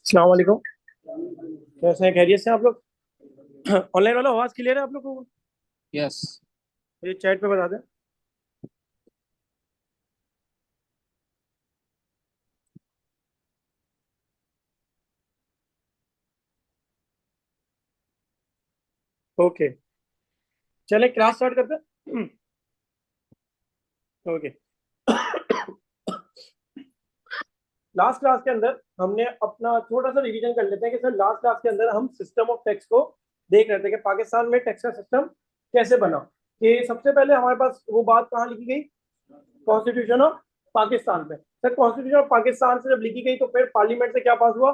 अस्सलाम वालेकुम। कैसे हैं, खैरियत से आप लोग? ऑनलाइन वाला आवाज क्लियर है आप लोग को? यस। ये चैट पे बता दें। ओके, चले क्लास स्टार्ट करते हैं। ओके। लास्ट क्लास के अंदर हमने अपना थोड़ा सा रिवीजन कर लेते हैं कि सर लास्ट क्लास के अंदर हम सिस्टम ऑफ टैक्स को देख रहे थे कि पाकिस्तान में टैक्स का सिस्टम कैसे बना। कि सबसे पहले हमारे पास वो बात कहाँ लिखी गई? कॉन्स्टिट्यूशन ऑफ पाकिस्तान में। सर कॉन्स्टिट्यूशन ऑफ पाकिस्तान से जब लिखी गई तो फिर पार्लियामेंट से क्या पास हुआ?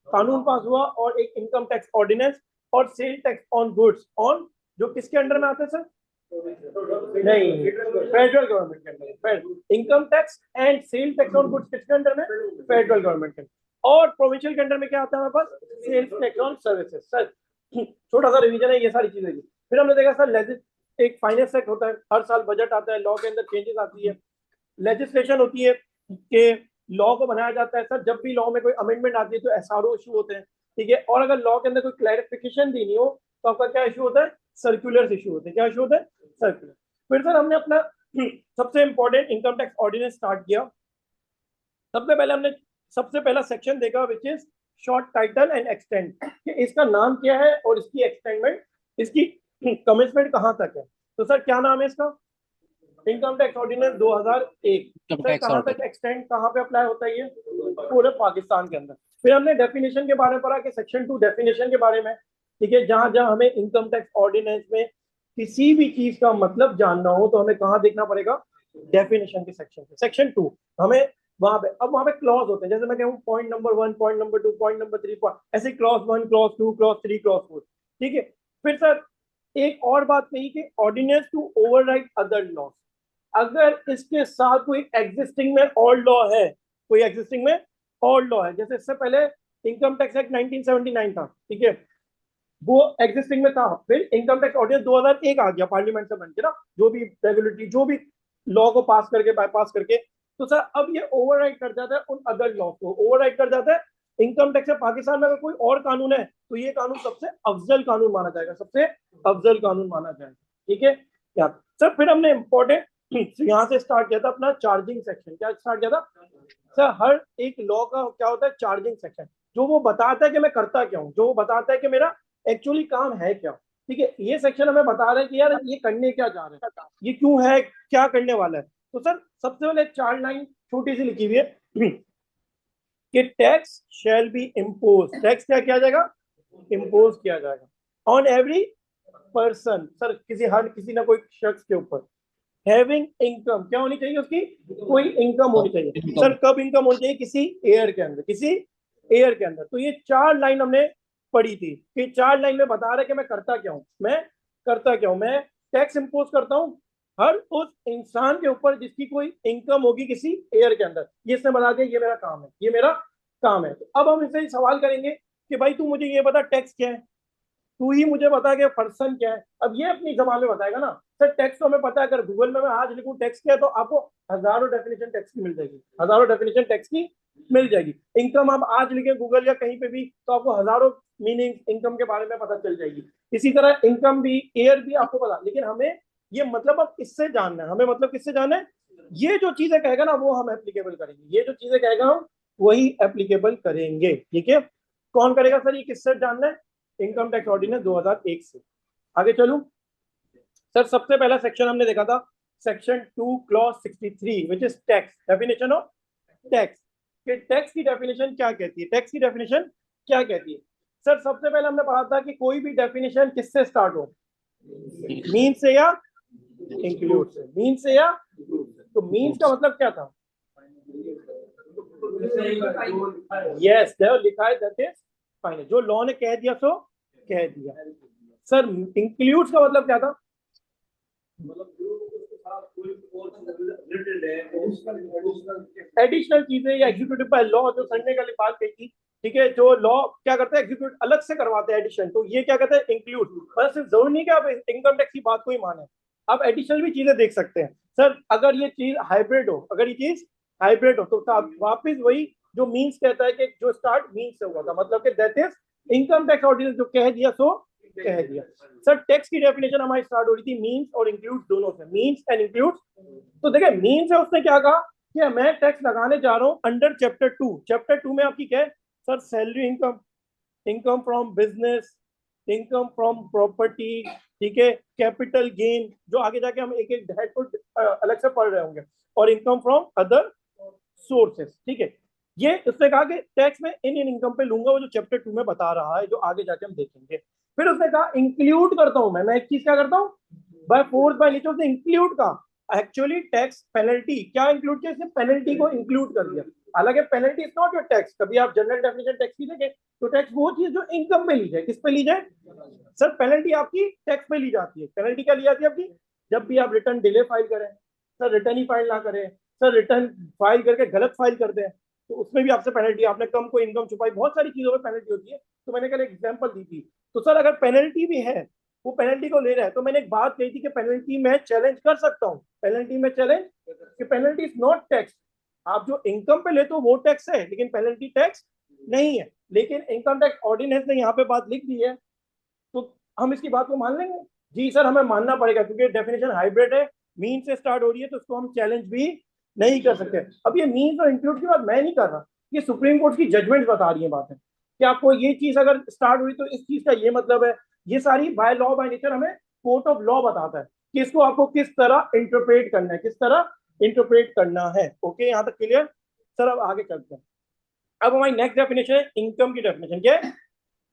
कानून पास हुआ और एक इनकम टैक्स ऑर्डिनेंस और sale tax on goods on, जो किसके अंडर में आते हैं सर? नहीं, फेडरल गवर्नमेंट के अंदर। Income tax and sale tax on goods किसके अंडर में? फेडरल गवर्नमेंट के अंदर। और प्रोविंशियल के अंडर में क्या आता है हमारे पास? Sales tax on services. Sir छोटा सा रिवीजन है ये सारी चीजें की। फिर हमने देखा सर एक फाइनेंस एक्ट होता है, हर साल बजट आता है, लॉ के अंदर चेंजेस आती है, लेजिस्लेशन होती है कि लॉ को बनाया जाता है। सर जब भी लॉ में कोई अमेंडमेंट आती है तो एसआरओ इशू होते हैं, ठीक है। और अगर लॉ के अंदर कोई क्लैरिफिकेशन देनी हो तो आपका क्या इशू होता है? सर्कुलर इशू होते हैं। क्या इशू होता है? सर्कुलर। फिर सर हमने अपना सबसे important income tax ordinance start किया। सबसे पहले हमने सबसे पहला सेक्शन देखा which is short title and extend, कि इसका नाम क्या है और इसकी एक्सटेंडमेंट, इसकी कमिटमेंट कहां तक है। तो सर क्या नाम है इसका? Income tax ordinance 2001। Income sir tax कहां ऑर्डर। तक एक्सटेंड, कहां पे अप्लाई होता है ये? पूरे पाकिस्तान के अंदर। फिर हमने डेफिनेशन के बारे में पढ़ा कि सेक्शन 2 डेफिनेशन के बारे में, ठीक है। जहां जहां हमें इनकम टैक्स ऑर्डिनेंस में किसी भी चीज का मतलब जानना हो तो हमें कहां देखना पड़ेगा? डेफिनेशन के सेक्शन पे। सेक्शन 2 हमें वहां पे, अब वहां पे क्लॉज होते हैं, जैसे मैं कहूँ point number 1, point number 2, point number 3, ऐसे क्लॉज 1, क्लॉज 2, क्लॉज 3, क्लॉज 4, ठीक है। फिर सर एक और बात कही कि ordinance to override other law, अगर इसके साथ कोई एग्जिस्टिंग में और लॉ है, कोई एग्जिस्टिंग में और लॉ है, जैसे इससे पहले इनकम टैक्स एक्ट 1979 था, ठीक है, वो एग्जिस्टिंग में था। फिर इनकम टैक्स ऑर्डिनेंस 2001 आ गया पार्लियामेंट से बन के ना, जो भी रेगुलेटरी, जो भी लॉ को पास करके, बाईपास करके, तो सर अब ये ओवरराइड कर जाता है उन अदर लॉ को, ओवरराइड कर जाता है इनकम टैक्स। पाकिस्तान में अगर कोई और कानून है तो ये कानून सबसे अफजल कानून माना जाएगा, सबसे अफजल कानून माना जाएगा, ठीक है। क्या सर फिर हमने इंपॉर्टेंट यहाँ से स्टार्ट किया था अपना चार्जिंग सेक्शन। क्या स्टार्ट किया था सर? हर एक लॉ का क्या होता है? चार्जिंग सेक्शन, जो वो बताता है कि मैं करता क्या हूँ, जो वो बताता है कि मेरा एक्चुअली काम है क्या, ठीक है। ये सेक्शन हमें बता रहा है कि यार ये करने क्या जा रहे हैं, ये क्यों है, क्या करने वाला है। तो सर सबसे पहले 4 लाइन छोटी सी लिखी हुई है कि tax shall be impose, tax क्या किया जाएगा? इम्पोज किया जाएगा ऑन एवरी पर्सन, सर किसी, हर किसी ना कोई शख्स के ऊपर। हैविंग इनकम, क्या होनी चाहिए उसकी? कोई इनकम होनी चाहिए। इनकम। सर कब इनकम होनी चाहिए? किसी एयर के अंदर, किसी एयर के अंदर। तो ये 4 लाइन हमने पढ़ी थी कि 4 लाइन में बता रहे कि मैं करता क्या हूं, मैं करता क्या हूं। मैं टैक्स इंपोज करता हूं हर उस इंसान के ऊपर जिसकी कोई इनकम होगी किसी एयर के अंदर। ये इसने बता दिया ये मेरा काम है, ये मेरा काम है। तो अब हम इनसे सवाल करेंगे कि भाई तू मुझे ये बता टैक्स क्या है, तू ही मुझे बता कि पर्सन क्या है। अब ये अपनी जबान में बताएगा ना। सर टैक्स तो हमें पता है, अगर गूगल में मैं आज लिखूं टैक्स क्या है तो आपको हजारों डेफिनेशन टैक्स की मिल जाएगी, हजारों डेफिनेशन टैक्स की मिल जाएगी। इनकम आप आज लिखें गूगल या कहीं पे भी तो आपको हजारों मीनिंग इनकम के बारे में पता चल जाएगी। इसी तरह इनकम भी, एयर भी आपको पता, लेकिन हमें ये मतलब अब इससे जानना है, हमें मतलब किससे जानना है? ये जो चीजें कहेगा ना वो हम एप्लीकेबल करेंगे, ये जो चीजें कहेगा हम वही एप्लीकेबल करेंगे, ठीक है। कौन करेगा सर ये, किससे जानना है? इनकम टैक्स ऑर्डिनेंस 2001 से। आगे चलूं सर, सबसे पहला सेक्शन हमने देखा था section 2 clause 63 which is tax, definition of tax. कि टैक्स की डेफिनेशन क्या कहती है, टैक्स की डेफिनेशन क्या कहती है। सर सबसे पहले हमने पढ़ा था कि कोई भी डेफिनेशन किससे स्टार्ट हो? मीन से या इंक्लूड से, मीन से या, तो मीन्स का मतलब क्या था? यस, लिखा है दैट इज फाइनल, जो लॉ ने कह दिया सो कह दिया। सर इंक्लूड्स का मतलब क्या था? एडिशनल चीजें या एग्जीक्यूटिव बाय लॉ, जो संडे का बात कही थी, ठीक है, जो लॉ क्या करते हैं एग्जीक्यूट अलग से करवाते हैं एडिशन, तो ये क्या कहते हैं? इंक्लूड। पर सिर्फ जरूरी नहीं कि आप इनकम टैक्स की बात को ही माने, आप एडिशनल भी चीजें देख सकते हैं। सर अगर ये चीज हाइब्रिड हो, अगर ये चीज हाइब्रिड हो तो वापिस वही जो मीन्स कहता है कि जो स्टार्ट मीन्स से हुआ था, मतलब कि that is income tax ordinance, जो कह दिया सो कह दिया। सर टैक्स की डेफिनेशन हमारी स्टार्ट हो रही थी मीन्स और इंक्लूड दोनों से, मीन्स एंड इंक्लूड। तो देखिए मीन्स है, उसने क्या कहा कि मैं टैक्स लगाने जा रहा हूं अंडर चैप्टर 2। चैप्टर 2 में आपकी क्या है sir, salary income, income from business, income from property, ठीक है, कैपिटल गेन, जो आगे जाके हम एक एक हेड को अलग से पढ़ रहे होंगे, और इनकम फ्रॉम अदर सोर्सेस, ठीक है। ये उसने कहा कि टैक्स में इन इनकम पे लूंगा, वो जो चैप्टर 2 में बता रहा है, जो आगे जाके हम देखेंगे। फिर उसने कहा इंक्लूड करता हूं मैं एक चीज क्या करता हूँ, बाय फोर्स बाय नेचर, उसने इंक्लूड का एक्चुअली टैक्स पेनल्टी क्या इंक्लूड किया, इसने पेनल्टी को इंक्लूड कर दिया। हालांकि penalty is not your tax, कभी आप जनरल डेफिनेशन टैक्स की देखें तो टैक्स वो चीज जो इनकम में ली जाए, किस पे ली जाए सर, पेनल्टी आपकी टैक्स पे ली जाती है। पेनल्टी क्या ली जाती है आपकी, जब भी आप रिटर्न डिले फाइल करें, सर रिटर्न ही फाइल ना करें, सर रिटर्न फाइल करके गलत फाइल कर दें, तो उसमें भी आपसे पेनल्टी, आपने कम को इनकम छुपाई, बहुत सारी चीजों में पेनल्टी होती है। तो मैंने कल एग्जांपल दी थी। तो सर अगर पेनल्टी भी है, वो पेनल्टी को ले रहा है, तो मैंने एक बात कही थी कि पेनल्टी में चैलेंज कर सकता हूँ, पेनल्टी में चैलेंज, कि पेनल्टी इज नॉट टैक्स। आप जो इनकम पे लेते हो वो टैक्स है, लेकिन पेनल्टी टैक्स नहीं है। लेकिन इनकम टैक्स ऑर्डिनेंस ने यहाँ पे बात लिख दी है, तो हम इसकी बात को मान लेंगे। जी सर हमें मानना पड़ेगा, क्योंकि डेफिनेशन हाइब्रिड है, मीन से स्टार्ट हो रही है, तो उसको हम चैलेंज भी नहीं कर सकते। अब ये मीन और इंक्लूड की बात मैं नहीं कर रहा, ये सुप्रीम कोर्ट की जजमेंट बता रही है बातें, कि आपको ये चीज अगर स्टार्ट हुई तो इस चीज का ये मतलब है। ये सारी बाय लॉ बाय नेचर हमें कोर्ट ऑफ लॉ बताता है कि इसको आपको किस तरह इंटरप्रेट करना है, किस तरह इंटरप्रेट करना है। ओके, यहाँ तक क्लियर। सर अब आगे चलते हैं। अब हमारी नेक्स्ट डेफिनेशन है इनकम की डेफिनेशन। क्या है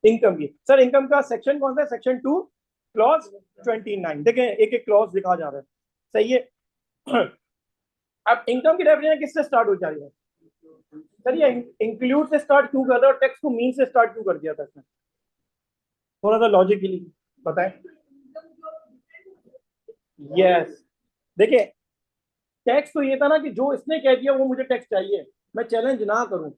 इनकम की? सर इनकम का सेक्शन कौन सा है? Section 2 clause 29। देखें एक एक क्लॉज लिखा जा रहा है, सही है। अब इनकम की डेफिनेशन किससे स्टार्ट हो जा रही है सर? ये इंक्लूड से स्टार्ट क्यों कर रहा है और टैक्स को मीन से स्टार्ट क्यों कर दिया था इसने? थोड़ा सा लॉजिकली बताएं। यस, देखिए टैक्स तो ये था ना कि जो इसने कह दिया वो मुझे टैक्स चाहिए, मैं चैलेंज ना करूं।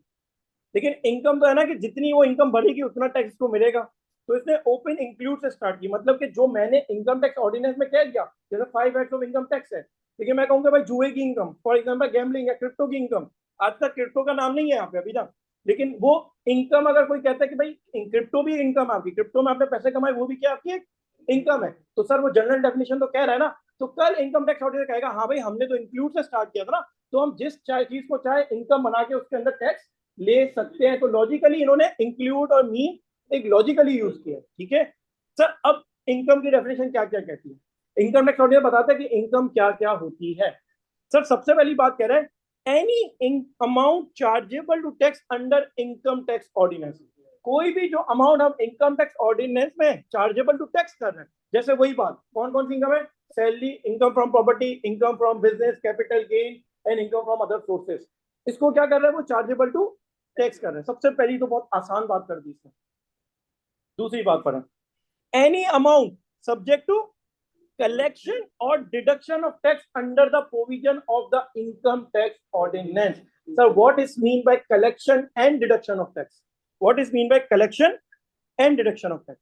लेकिन इनकम तो है ना कि जितनी वो इनकम बढ़ेगी उतना टैक्स को मिलेगा। तो इसने ओपन इंक्लूड से स्टार्ट की, मतलब कि जो मैंने इनकम टैक्स ऑर्डिनेंस में कह दिया, जैसे 5 एक्ट ऑफ इनकम टैक्स है, लेकिन मैं कहूंगा भाई जुए की इनकम, फॉर एग्जाम्पल गैम्बलिंग या क्रिप्टो की इनकम। आज तक क्रिप्टो का नाम नहीं है यहाँ पे अभी ना, लेकिन वो इनकम अगर कोई कहता है कि भाई क्रिप्टो भी इनकम आपकी, क्रिप्टो में आपने पैसे कमाए, वो भी क्या आपकी एक इनकम है, तो सर वो जनरल डेफिनेशन तो कह रहा है ना। तो कल इनकम टैक्स ऑडिटर कहेगा हाँ भाई हमने तो इंक्लूड से स्टार्ट किया था ना, तो हम जिस चीज को चाहे इनकम बना के उसके अंदर टैक्स ले सकते हैं। तो लॉजिकली इन्होंने इंक्लूड और मीन एक लॉजिकली यूज किया, ठीक है। सर अब इनकम की डेफिनेशन क्या क्या कहती है? इनकम टैक्स ऑडिटर बताता है कि इनकम क्या क्या होती है। सर सबसे पहली बात कह रहे हैं any amount chargeable to tax under income tax ordinance. कोई भी जो अमाउंट हम इनकम टैक्स ऑर्डिनेंस में चार्जेबल टू टैक्स कर रहे हैं, जैसे वही बात कौन कौन सी इनकम है, salary, income from property, income from business, capital gain and income from other sources, इसको क्या कर रहे हैं वो चार्जेबल टू टैक्स कर रहे हैं। सबसे पहली तो बहुत आसान बात कर दी इसने। दूसरी बात पढ़ें, any amount subject to collection or deduction of tax under the provision of the income tax ordinance. So what is mean by collection and deduction of tax? What is mean by collection and deduction of tax?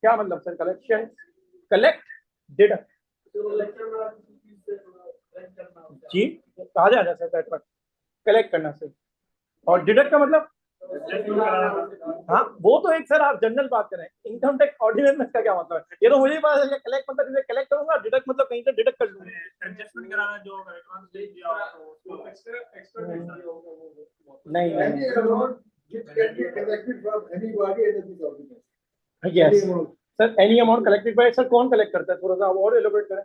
क्या मतलब sir collection, collect, deduct? जी कहा जा sir collect करना sir, और deduct का मतलब हाँ वो तो एक सर आप जनरल बात करें, इनकम टैक्स ऑर्डिनेंस में इसका क्या मतलब है? ये तो मुझे पता है कलेक्ट मतलब इसे कलेक्ट करूंगा, डिडक्ट मतलब कहीं से डिडक्ट कर लूंगा, एडजस्टमेंट कराना जो एडवांस दे दिया नहीं। Yes sir, any amount collected by, sir कौन कलेक्ट करता है, थोड़ा सा और एलोबरेट करें।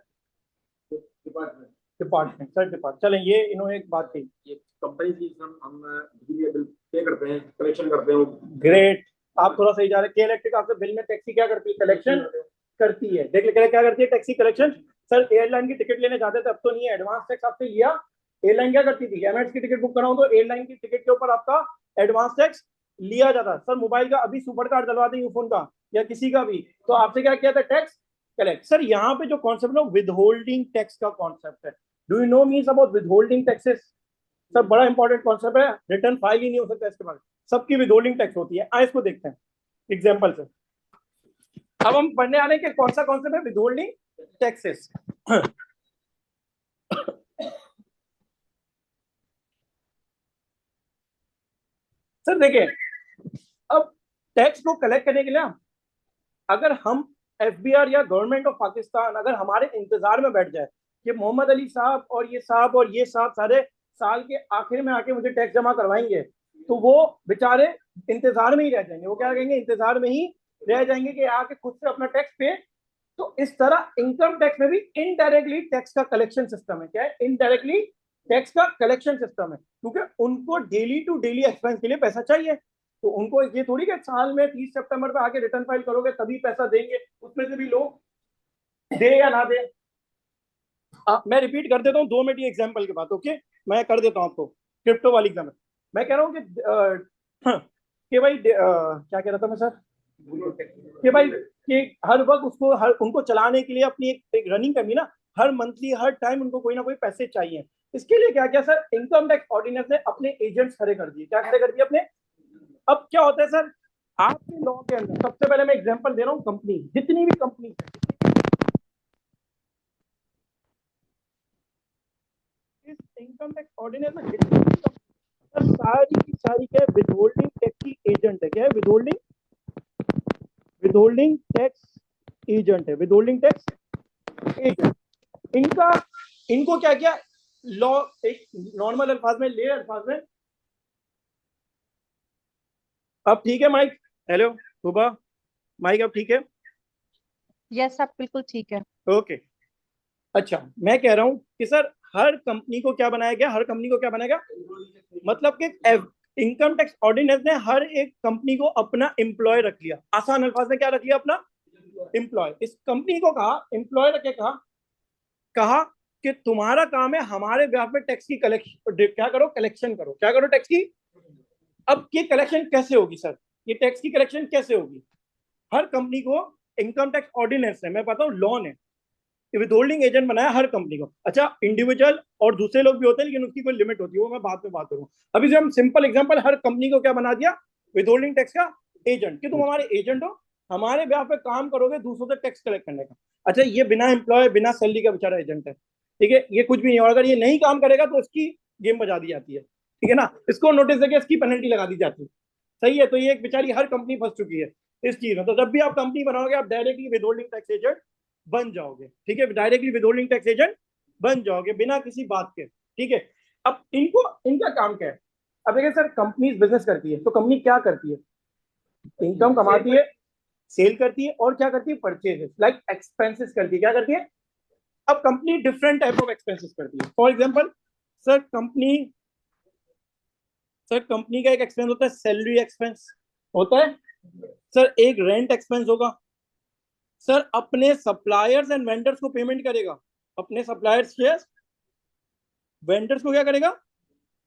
Department sir, department. चलें ये इन्होंने एक बात कही, ये कंपनी की हम बिजली बिल पे करते हैं, कलेक्शन करते हैं। ग्रेट, आप थोड़ा सही जा रहे हैं। के इलेक्ट्रिक आपसे बिल में टैक्सी क्या करती है, कलेक्शन करती है। देख ले क्या करती है टैक्सी कलेक्शन। सर एयरलाइन की टिकट लेने जाते थे, अब तो नहीं है, एडवांस टैक्स आपसे लिया। एयरलाइन क्या करती थी, एमएट्स की टिकट बुक कराऊं तो एयरलाइन की टिकट के ऊपर आपका एडवांस टैक्स लिया जाता। सर मोबाइल का अभी सुपर कार्ड डलवा दें यूफोन का या किसी का भी, तो आपसे क्या किया था, टैक्स कलेक्ट। सर यहाँ पे जो कॉन्सेप्ट है विद होल्डिंग टैक्स का कॉन्सेप्ट है। Do you know means about with holding taxes? Sir बड़ा इंपॉर्टेंट कॉन्सेप्ट है, रिटर्न फाइल ही नहीं हो सकता इसके बाद, सबकी विद होल्डिंग टैक्स होती है। आइए इसको देखते हैं एग्जाम्पल से। अब हम पढ़ने आ रहे हैं कि कौन सा कॉन्सेप्ट है विद होल्डिंग टैक्सेस। सर देखिए, अब टैक्स को कलेक्ट करने के लिए अगर हम एफबीआर या गवर्नमेंट ऑफ पाकिस्तान अगर हमारे इंतजार में बैठ जाए कि मोहम्मद अली साहब और ये साहब और ये साहब सारे साल के आखिर में आके मुझे टैक्स जमा करवाएंगे, तो वो बेचारे इंतजार में ही रह जाएंगे। वो क्या कहेंगे, इंतजार में ही रह जाएंगे कि आके खुद से अपना टैक्स पे। तो इस तरह इनकम टैक्स में भी इनडायरेक्टली टैक्स का कलेक्शन सिस्टम है। क्या है? इनडायरेक्टली टैक्स का कलेक्शन सिस्टम है, क्योंकि उनको डेली टू डेली एक्सपेंस के लिए पैसा चाहिए। तो उनको ये थोड़ी कि साल में 30 सितंबर पे आके रिटर्न फाइल करोगे तभी पैसा देंगे, उसमें से भी लोग दे या ना दे। मैं रिपीट कर देता हूँ 2 मिनट ये एग्जाम्पल के बाद। ओके, मैं कर देता हूँ आपको क्रिप्टो वाली एग्जाम्पल। मैं कह रहा हूँ कि भाई क्या कह रहा था मैं सर, कि भाई कि हर वक्त उसको उनको चलाने के लिए अपनी एक रनिंग करनी ना, हर मंथली हर टाइम उनको कोई ना कोई पैसे चाहिए। इसके लिए क्या किया सर, इनकम टैक्स ऑर्डिनेंस ने अपने एजेंट्स खड़े कर दिए। क्या खड़े कर दिए अपने? अब क्या होता है सर, आपके लॉ के अंदर सबसे पहले मैं एग्जांपल दे रहा हूँ, कंपनी जितनी भी कंपनी है इस इनकम टैक्स ऑर्डिनेंस में जितनी भी कंपनी सारी की सारी क्या है, विदहोल्डिंग टैक्स की एजेंट है। क्या है? विदहोल्डिंग टैक्स एजेंट है, विदहोल्डिंग टैक्स एजेंट। इनका इनको क्या किया लॉ, एक नॉर्मल अल्फाज में, ले अल्फाज में। अब ठीक है माइक? हेलो सुबह, माइक अब ठीक है? यस सब बिल्कुल ठीक है। ओके। अच्छा, मैं कह रहा हूं कि सर हर कंपनी को क्या बनाया गया, हर कंपनी को क्या बनाया गया, मतलब कि इनकम टैक्स ऑर्डिनेंस ने हर एक कंपनी को अपना एम्प्लॉय रख लिया। आसान अल्फाज में क्या रख लिया? अपना एम्प्लॉय। इस कंपनी को कहा, एम्प्लॉय रख के कहा कहा कि तुम्हारा काम है हमारे ब्याह पे टैक्स की कलेक्शन, क्या करो, कलेक्शन करो। क्या करो? टैक्स की। अब ये कलेक्शन कैसे होगी सर? ये टैक्स की कलेक्शन कैसे होगी? हर कंपनी को इनकम टैक्स ऑर्डिनेंस है, मैं बताऊं लॉ ने विदहोल्डिंग एजेंट बनाया हर कंपनी को। अच्छा, इंडिविजुअल और दूसरे लोग भी होते हैं लेकिन उसकी कोई लिमिट होती है, वो मैं बाद में बात करूंगा। अभी जो हम सिंपल एग्जांपल, हर कंपनी को क्या बना दिया, विदहोल्डिंग टैक्स का एजेंट, कि तुम हमारे एजेंट हो, हमारे ब्याह पे काम करोगे दूसरों से टैक्स कलेक्ट करने का। अच्छा, ये बिना एम्प्लॉय बिना सैलरी का बेचारा एजेंट है, ठीक है, ये कुछ भी नहीं। और अगर ये नहीं काम करेगा तो इसकी गेम बजा दी जाती है, ठीक है ना, इसको नोटिस देके इसकी पेनल्टी लगा दी जाती है। सही है? तो ये एक बेचारी हर कंपनी फंस चुकी है इस चीज में। तो जब भी आप कंपनी बनाओगे आप डायरेक्टली विदहोल्डिंग टैक्स एजेंट बन जाओगे, ठीक है, डायरेक्टली विदहोल्डिंग टैक्स एजेंट बन जाओगे बिना किसी बात के, ठीक है। अब इनको, इनका काम क्या है? अब देखिए सर, कंपनी बिजनेस करती है तो कंपनी क्या करती है, इनकम कमाती है, सेल करती है, और क्या करती है, परचेजेस लाइक एक्सपेंसेस करती है। क्या करती है? अब company different type of expenses करती है। फॉर एग्जाम्पल सर, कंपनी का एक एक्सपेंस होता है सैलरी एक्सपेंस होता है। सर एक रेंट एक्सपेंस होगा। सर अपने सप्लायर्स एंड वेंडर्स को पेमेंट करेगा, अपने सप्लायर्स से वेंडर्स को क्या करेगा,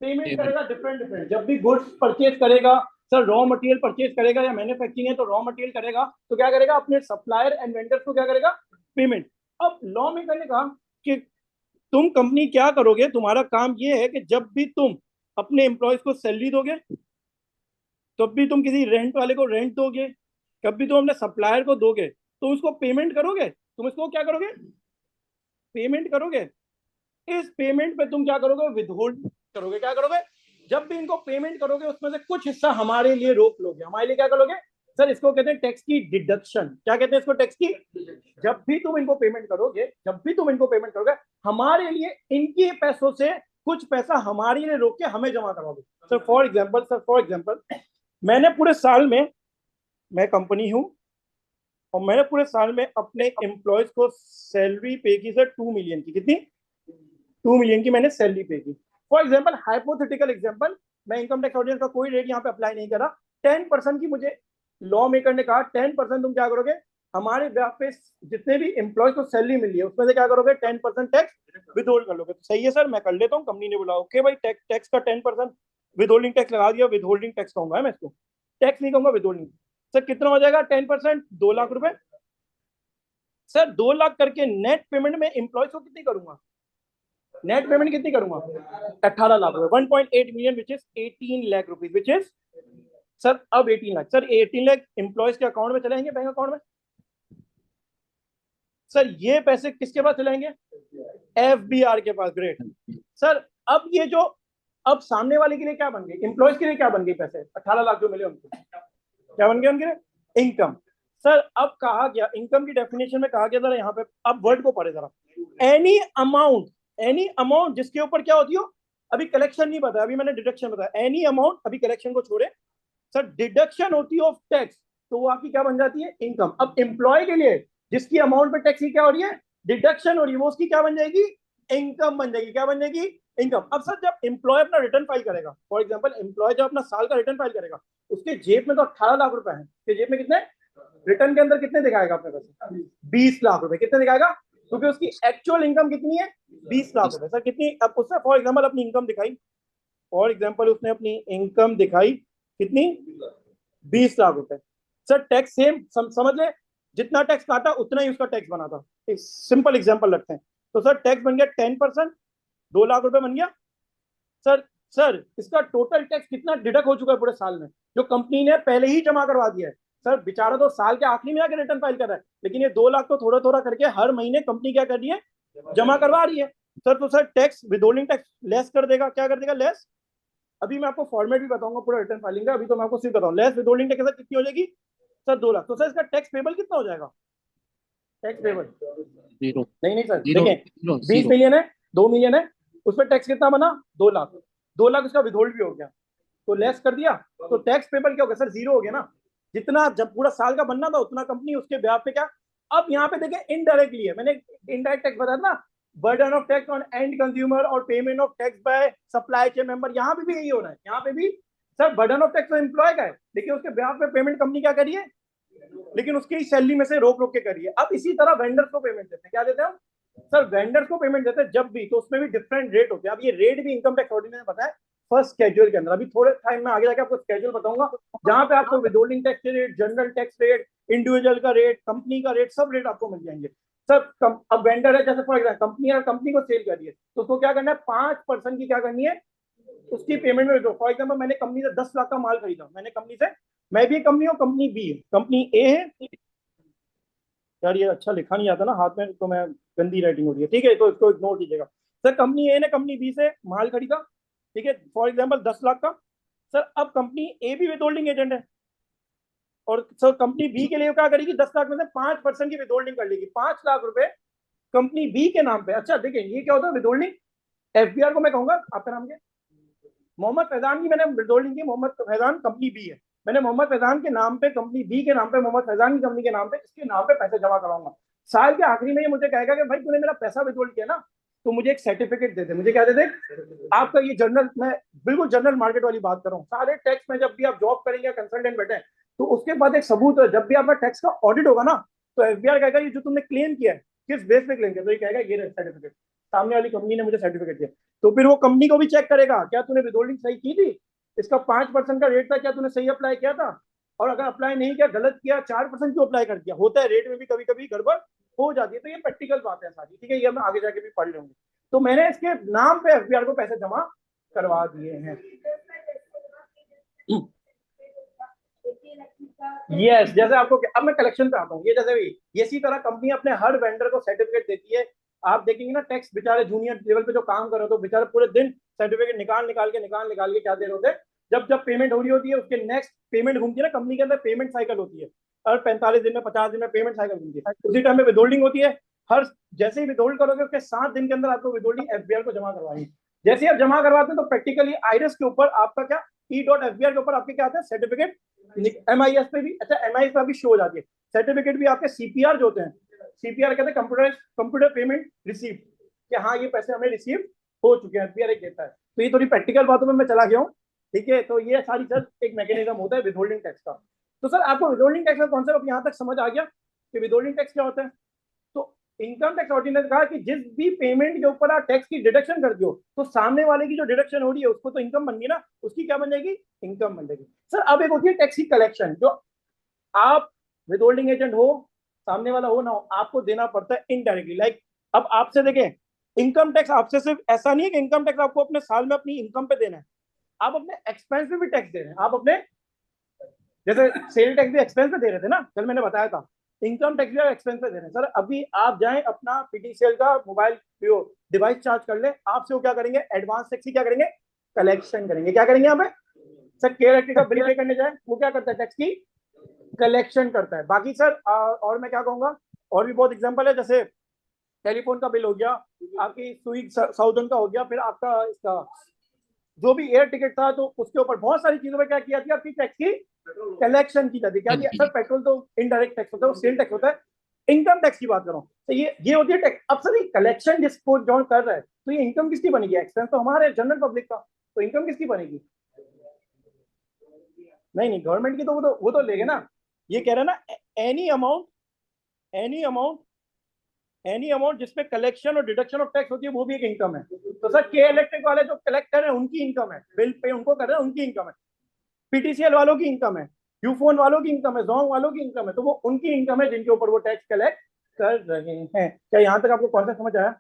पेमेंट करेगा। डिफरेंट डिफरेंट, जब भी गुड्स परचेज करेगा, सर रॉ मटेरियल परचेज करेगा या मैन्युफैक्चरिंग है तो रॉ मटेरियल करेगा, तो क्या करेगा, अपने सप्लायर एंड वेंडर्स को क्या करेगा, पेमेंट। अब लॉ मेकर ने कहा कि तुम कंपनी क्या करोगे, तुम्हारा काम ये है कि जब भी तुम अपने एम्प्लॉयज को सैलरी दोगे, तब भी तुम किसी रेंट वाले को रेंट दोगे, कब भी तुम अपने सप्लायर को दोगे तो उसको पेमेंट करोगे। तुम इसको क्या करोगे, पेमेंट करोगे। इस पेमेंट पे तुम क्या करोगे, विदहोल्ड करोगे। क्या करोगे? जब भी इनको पेमेंट करोगे उसमें से कुछ हिस्सा हमारे लिए रोक लोगे। हमारे लिए क्या करोगे सर? इसको कहते हैं टैक्स की डिडक्शन। क्या कहते हैं इसको? टैक्स की। जब भी तुम इनको पेमेंट करोगे, जब भी तुम इनको पेमेंट करोगे, हमारे लिए इनके पैसों से कुछ पैसा हमारे लिए रोक के हमें जमा करवाओगे। सर फॉर एग्जाम्पल मैंने पूरे साल में, मैं कंपनी हूं और मैंने पूरे साल में अपने एम्प्लॉयज को सैलरी पे की सर 2 मिलियन की। कितनी? 2 मिलियन की मैंने सैलरी पे की। फॉर एग्जाम्पल, हाइपोथेटिकल एग्जाम्पल, मैं इनकम टैक्स ऑर्डिनेंस का कोई रेट यहाँ पे अप्लाई नहीं करा। 10% की मुझे लॉ मेकर ने कहा 10% तुम क्या करोगे, हमारे ब्याह पे जितने भी एम्प्लॉयज को सैलरी मिली है उसमें से क्या करोगे, 10% टैक्स विदहोल्ड कर लोगे। तो सही है सर, मैं कर लेता हूँ। कंपनी ने बोला ओके भाई, टैक्स का 10% विदहोल्डिंग टैक्स लगा दिया। विदहोल्डिंग टैक्स कहूंगा मैं इसको, टैक्स नहीं कहूंगा, विदहोल्डिंग। सर कितना हो जाएगा 10%? 2 लाख रुपए। सर 2 लाख करके नेट पेमेंट में एम्प्लॉयज को कितनी करूंगा, नेट पेमेंट कितनी करूंगा, 18 लाख रुपए, 1.8 million, which is 18 lakh rupees, which is sir अब 18 लाख। सर 18 लाख एम्प्लॉयज के अकाउंट में चलेंगे, बैंक अकाउंट में। सर ये पैसे किसके पास चलेंगे, एफबीआर के पास। ग्रेट। सर अब ये जो अब सामने वाले के लिए क्या बन गए, एम्प्लॉयज के लिए क्या बन गए पैसे, 18 लाख जो मिले उनको क्या बन गए उनके लिए, इनकम। सर अब कहा गया इनकम की डेफिनेशन में कहा गया, जरा यहाँ पे अब वर्ड को पढ़े जरा, एनी अमाउंट जिसके ऊपर क्या होती हो, अभी कलेक्शन नहीं बताया, अभी मैंने डिडक्शन बताया, एनी अमाउंट, अभी कलेक्शन को छोड़े सर, डिडक्शन होती है ऑफ टैक्स, तो वो आपकी क्या बन जाती है, इनकम। अब एम्प्लॉय के लिए जिसकी अमाउंट पे टैक्स की क्या हो रही है, डिडक्शन हो रही है, वो उसकी क्या बन जाएगी, इनकम बन जाएगी, क्या बन जाएगी, इनकम। अब सर जब एम्प्लॉय अपना रिटर्न फाइल करेगा, फॉर एग्जाम्पल एम्प्लॉय जब अपना साल का रिटर्न फाइल करेगा, उसके जेब में तो 18 लाख रुपए है, उसके जेब में कितने, रिटर्न के अंदर कितने दिखाएगा अपने पास, 20 लाख रुपए, कितने दिखाएगा, क्योंकि उसकी एक्चुअल इनकम कितनी है, 20 लाख रुपए। सर कितनी, अब उसने फॉर एग्जाम्पल अपनी इनकम दिखाई, फॉर एग्जाम्पल उसने अपनी इनकम दिखाई कितनी, 20 लाख रुपए। सर टैक्स सेम समझ ले, जितना टैक्स काटा उतना ही उसका टैक्स बना था, एक सिंपल एग्जांपल रखते हैं। तो सर टैक्स बन गया 10%, 2 लाख रुपए बन गया। सर सर इसका टोटल टैक्स कितना डिडक्ट हो चुका है पूरे साल में, जो कंपनी ने पहले ही जमा करवा दिया है। सर बेचारा तो साल के आखिरी में आकर रिटर्न फाइल कर रहा है, लेकिन ये 2 लाख तो थोड़ा थोड़ा करके हर महीने कंपनी क्या कर रही है, जमा करवा रही है। सर तो sir tax withholding tax less कर देगा, क्या कर देगा, लेस। अभी मैं आपको फॉर्मेट भी बताऊंगा पूरा रिटर्न फाइलिंग का, अभी तो मैं आपको सिर्फ बताऊं, लेस विदहोल्डिंग टैक्स कितनी हो जाएगी सर, 2 लाख। तो सर इसका टैक्स पेबल कितना हो जाएगा, टैक्स पेबल नहीं सर देखें, 20 मिलियन है, 2 मिलियन है, उस पर टैक्स कितना बना, 2 लाख, 2 लाख उसका विदहोल्ड भी हो गया, तो लेस कर दिया, तो टैक्स पेबल क्या हो गया सर, जीरो हो गया ना। जितना जब पूरा साल का बनना था उतना कंपनी उसके ब्याज पे क्या। अब यहाँ पे देखें इनडायरेक्टली है, मैंने इनडायरेक्ट टैक्स बताया ना, burden of tax on end consumer और payment of tax by supply chain member, यहाँ पे भी यही हो रहा है, यहाँ पे भी सर बर्डन ऑफ टैक्स तो एम्प्लॉय का है, लेकिन उसके ब्याज पे पेमेंट कंपनी क्या करिए, लेकिन उसकी सैलरी में से रोक रोक के करिए। अब इसी तरह वेंडर्स को पेमेंट देते हैं, क्या देते हैं हम सर, वेंडर्स को पेमेंट देते हैं जब भी, तो उसमें भी डिफरेंट रेट होते हैं। अब ये रेट भी इनकम टैक्स ऑर्डिनेंस में बताया फर्स्ट स्केड्यूल के अंदर, अभी थोड़े टाइम में आगे जाके आपको स्केड्यूल बताऊंगा, जहां पे आपको withholding tax rate, general tax rate, individual का रेट, कंपनी का रेट, सब रेट आपको मिल जाएंगे सर। अब वेंडर है, जैसे फॉर एग्जाम्पल कंपनी है, कंपनी को सेल करिए तो उसको क्या करना है, 5% की क्या करनी है, उसकी पेमेंट में दो। फॉर एग्जाम्पल मैंने कंपनी से 10 लाख का माल खरीदा, मैंने कंपनी से, मैं भी कंपनी हूँ, कंपनी बी है, कंपनी ए है, यार ये अच्छा लिखा नहीं आता ना हाथ में, तो मैं गंदी राइटिंग हो रही है, ठीक है, तो इसको इग्नोर कीजिएगा। सर कंपनी ए ने कंपनी बी से माल खरीदा, ठीक है, फॉर एग्जांपल 10 लाख का। सर अब कंपनी ए भी विदहोल्डिंग एजेंट है, और सर कंपनी बी के लिए क्या करेगी, 10 लाख में से 5% की विदहोल्डिंग कर लेगी, 5 लाख रुपए कंपनी बी के नाम पे। अच्छा देखिए ये क्या होता है विदहोल्डिंग, एफबीआर को मैं कहूंगा, आपका नाम क्या, मोहम्मद फैजान की मैंने विदहोल्डिंग की, मोहम्मद फैजान कंपनी बी है, मैंने मोहम्मद फैजान के नाम पे, कंपनी बी के नाम पे, मोहम्मद फैजान की कंपनी के नाम पे, इसके नाम पे पैसे जमा कराऊंगा। साल के आखिरी में ये मुझे कहेगा कि भाई तूने मेरा पैसा विदहोल्ड किया ना, तो मुझे एक सर्टिफिकेट दे दे, मुझे क्या दे दे आपका, ये जनरल, मैं बिल्कुल जनरल मार्केट वाली बात कर रहा हूँ, सारे टैक्स में जब भी आप जॉब करेंगे, कंसल्टेंट बैठे, तो उसके बाद एक सबूत है, जब भी आपका टैक्स का ऑडिट होगा ना, तो एफबीआर कहेगा ये जो तुमने क्लेम किया है किस बेस पे क्लेम किया, तो ये कहेगा ये सर्टिफिकेट, सामने वाली कंपनी ने मुझे सर्टिफिकेट दिया, तो फिर वो कंपनी को भी चेक करेगा, क्या तूने विदहोल्डिंग सही की थी, इसका 5% का रेट था, क्या तूने सही अप्लाई किया था, और अगर अप्लाई नहीं किया, गलत किया, 4% क्यों अप्लाई कर दिया, होता है रेट में भी कभी कभी गड़बड़ हो जाती है। तो ये प्रैक्टिकल बात है सारी, ठीक है, ये हम आगे जाके भी पढ़ लेंगे। तो मैंने इसके नाम पे एफबीआर को पैसे जमा करवा दिए हैं। यस जैसे आपको, अब मैं कलेक्शन पे आता हूँ, ये जैसे भी इसी तरह कंपनी अपने हर वेंडर को सर्टिफिकेट देती है। आप देखेंगे ना टैक्स बेचारे जूनियर लेवल पे जो काम कर रहे हो, तो बेचारे पूरे दिन सर्टिफिकेट निकाल निकाल के क्या दे रहे होते हैं, जब जब पेमेंट हो रही होती है उसके नेक्स्ट पेमेंट घूमती है ना, कंपनी के अंदर पेमेंट साइकिल होती है, हर 45 दिन में, 50 दिन में पेमेंट साइकिल घूमती है, उसी टाइम में विदहोल्डिंग होती है। हर जैसे ही विदहोल्ड करोगे उसके 7 दिन के अंदर आपको विदहोल्डिंग एफबीआर को जमा करवानी। जैसे ही आप जमा करवाते हैं तो प्रैक्टिकली आईरिस के ऊपर आपका क्या, ई.एफबीआर के ऊपर आपके क्या आता है, सर्टिफिकेट, एमआईएस पे भी, अच्छा एमआईएस पे भी शो हो जाती है, सर्टिफिकेट भी आपके सीपीआर जो होते हैं, सीपीआर कहते हैं कंप्यूटर पेमेंट रिसीव, कि हाँ ये पैसे हमें रिसीव हो चुके हैं, एफबीआर एक देता है। तो ये थोड़ी प्रैक्टिकल बातों में मैं चला गया हूँ, ठीक है। तो ये सारी सर एक मैकेनिज्म होता है विदहोल्डिंग टैक्स का। तो सर आपको विदहोल्डिंग टैक्स का कॉन्सेप्ट यहाँ तक समझ आ गया कि विदहोल्डिंग टैक्स क्या होता है। तो इनकम टैक्स ऑर्डिनेंस कहा कि जिस भी पेमेंट के ऊपर आप टैक्स की डिडक्शन कर दियो, तो सामने वाले की जो डिडक्शन हो रही है उसको तो इनकम बन गई ना, उसकी क्या बन जाएगी, इनकम बन जाएगी। सर अब एक होती है टैक्स की कलेक्शन, जो आप विदहोल्डिंग एजेंट हो, सामने वाला हो ना हो, आपको देना पड़ता है इनडायरेक्टली। लाइक अब आपसे देखें, इनकम टैक्स आपसे सिर्फ ऐसा नहीं है कि इनकम टैक्स आपको अपने साल में अपनी इनकम पे देना है, आप अपने एक्सपेंस पे भी टैक्स दे रहे हैं। आप अपने जैसे सेल टैक्स भी एक्सपेंस पे दे रहे थे ना, कल मैंने बताया था, इनकम टैक्स भी आप एक्सपेंस पे दे रहे हैं। सर अभी आप जाएं अपना पीटीसीएल का मोबाइल डिवाइस चार्ज कर ले, आपसे वो क्या करेंगे, एडवांस टैक्स ही क्या करेंगे, कलेक्शन करेंगे। क्या करेंगे यहाँ पे सर? के इलेक्ट्रिक का बिल पे करने जाए, वो क्या करता है? टैक्स की कलेक्शन करता है। बाकी सर और मैं क्या कहूंगा, और भी बहुत एग्जांपल है, जैसे टेलीफोन का बिल हो गया, आपकी स्वीट साउदर्न का हो गया, फिर आपका इसका जो भी एयर टिकट था, तो उसके ऊपर बहुत सारी चीजों में क्या किया थी, आपकी टैक्स की कलेक्शन की जाती है। क्या किया सर? पेट्रोल तो इनडायरेक्ट टैक्स होता है, वो सेल टैक्स होता है। इनकम टैक्स की बात कर रहा हूँ, तो ये होती है टैक्स। अब सर ये कलेक्शन जिसको जो कर रहा है, तो ये इनकम किसकी बनेगी? एक्सपेंस तो हमारे जनरल पब्लिक का, तो इनकम किसकी बनेगी? नहीं नहीं, गवर्नमेंट की तो वो तो लेंगे ना। ये कह रहा है ना, any amount any amount any amount जिसपे कलेक्शन और डिडक्शन ऑफ टैक्स होती है, वो भी एक इनकम है। तो सर के इलेक्ट्रिक वाले जो कलेक्ट कर रहे हैं उनकी इनकम है, बिल पे उनको कर रहे हैं उनकी इनकम है, पीटीसीएल वालों की इनकम है, यूफोन वालों की इनकम है, जोंग वालों की इनकम है, तो वो उनकी इनकम है जिनके ऊपर वो टैक्स कलेक्ट कर रहे हैं। क्या यहाँ तक आपको कॉन्सेप्ट समझ आया?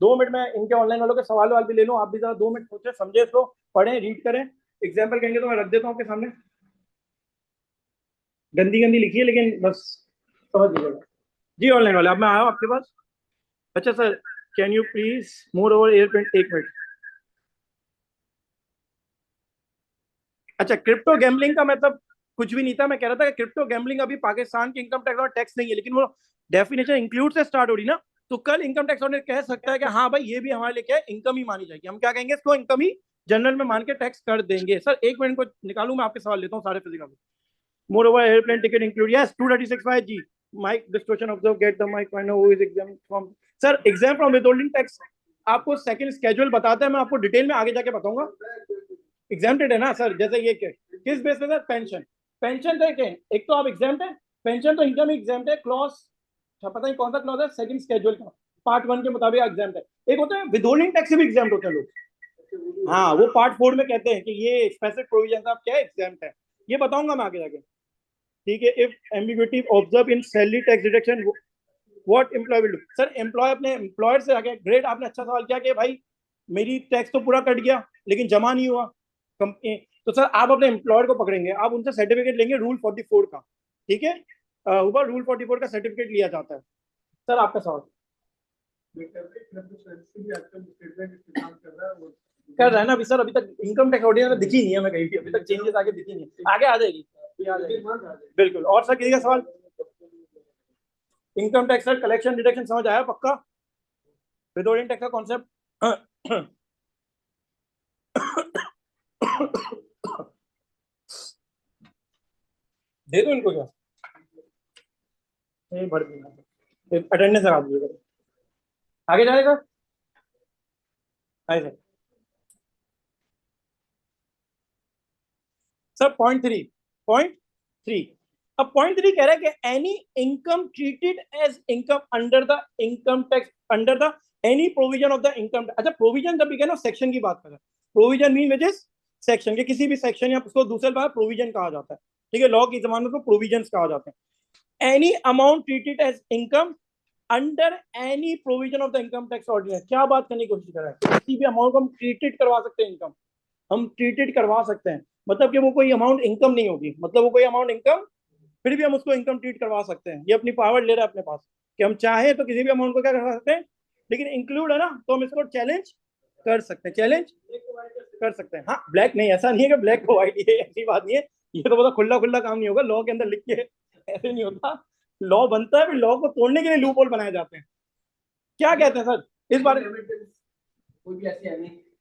2 मिनट में इनके ऑनलाइन वालों के सवाल वाल भी ले लूँ, आप भी जरा 2 मिनट सोचे समझे इसको, पढ़ें रीड करें। एग्जाम्पल कहेंगे तो मैं रख देता हूँ आपके सामने, गंदी गंदी लिखी है लेकिन बस समझ लीजिएगा। जी ऑनलाइन वाले, अब मैं आया हूँ आपके पास। अच्छा sir, can you please more over airplane, 1 minute. अच्छा, क्रिप्टो गैम्बलिंग का मतलब कुछ भी नहीं था, मैं कह रहा था कि क्रिप्टो गैम्बलिंग अभी पाकिस्तान के इनकम टैक्स और टैक्स नहीं है, लेकिन वो डेफिनेशन इंक्लूड से स्टार्ट हो रही ना, तो कल इनकम टैक्स ऑडिटर कह सकता है कि हाँ भाई ये भी हमारे लिए क्या है, इनकम ही मानी जाएगी। हम क्या कहेंगे, इसको इनकम ही जनरल में मान के टैक्स कर देंगे। सर 1 मिनट को निकालू, मैं आपके सवाल लेता हूँ सारे physical. Moreover airplane ticket include, yes 236 जी। Mike this question observe, get the mike, find out who is exempt from. Sir exempt from withholding tax आपको सेकंड स्केड्यूल बताता है, मैं आपको डिटेल में आगे जाके बताऊंगा। एग्जाम्प्टेड है ना सर, जैसे ये किस बेस पे सर? पेंशन, पेंशन देखें, एक तो आप एग्जाम्प्ट है, पेंशन तो इनकम एग्जाम्प्ट है, क्लॉज पता नहीं कौन सा क्लॉज है, सेकंड स्केड्यूल का पार्ट 1 के मुताबिक एग्जाम्प्ट है। एक होता है विथहोल्डिंग टैक्स से भी एग्जाम्प्ट होते हैं लोग, हाँ वो पार्ट 4 में कहते हैं कि ये स्पेसिफिक प्रोविजन आप क्या एग्जाम्प्ट है, ये बताऊंगा मैं आगे जाके। ठीक है, if ambiguity observe in salary tax deduction what employ will do. Sir employ अपने एम्प्लॉयर से आगे, ग्रेट आपने अच्छा सवाल किया कि भाई मेरी टैक्स तो पूरा कट गया लेकिन जमा नहीं हुआ कंपनी, तो सर आप अपने एम्प्लॉयर को पकड़ेंगे, आप उनसे सर्टिफिकेट लेंगे रूल 44 का। ठीक है, ऊपर रूल 44 का सर्टिफिकेट लिया जाता है। सर आपका सवाल कर रहा है ना अभी सर, अभी तक इनकम टैक्स ऑर्डिनरी में दिखी नहीं है, मैं कहीं भी अभी तक चेंजेस आगे दिखी नहीं है, आगे आ जाएगी, बिल्कुल। और सर किसी का सवाल? Income tax sir collection deduction समझ आया पक्का? विथहोल्डिंग टैक्स का कॉन्सेप्ट दे दो इनको, क्या भर देना, अटेंडेंस लगा दीजिएगा, आगे जाएगा। सर सर पॉइंट 3 अब पॉइंट 3 कह रहा है कि any income treated as income under the income tax under the any provision of the income. अच्छा, प्रोविजन जब भी कहना सेक्शन की बात कर रहा है, provision mean which is section के किसी भी सेक्शन, या उसको दूसरे बार प्रोविजन कहा जाता है। ठीक है, लॉ की जमाने में प्रोविजन कहा जाता है। Any amount treated as income under any provision of the income tax ordinance. क्या बात करने की कोशिश कर रहा है? किसी भी अमाउंट को हम ट्रीटेड करवा सकते हैं, इनकम हम ट्रीटेड करवा सकते हैं, मतलब कि वो कोई अमाउंट इनकम नहीं होगी, मतलब वो कोई अमाउंट इनकम, फिर भी हम उसको इनकम ट्रीट करवा सकते हैं। ये अपनी पावर ले रहा है अपने पास कि हम चाहे तो किसी भी अमाउंट को क्या करवा सकते हैं, लेकिन इंक्लूड है ना, तो हम इसको चैलेंज कर सकते हैं, चैलेंज कर सकते हैं। हाँ ब्लैक नहीं, ऐसा नहीं है कि ब्लैक को व्हाइट, ये ऐसी बात नहीं है, ये तो बहुत खुला खुला काम नहीं होगा, लॉ के अंदर लिख के ऐसे नहीं होता। लॉ बनता है, फिर लॉ को तोड़ने के लिए लूप होल बनाए जाते हैं। क्या कहते हैं सर इस बारे में?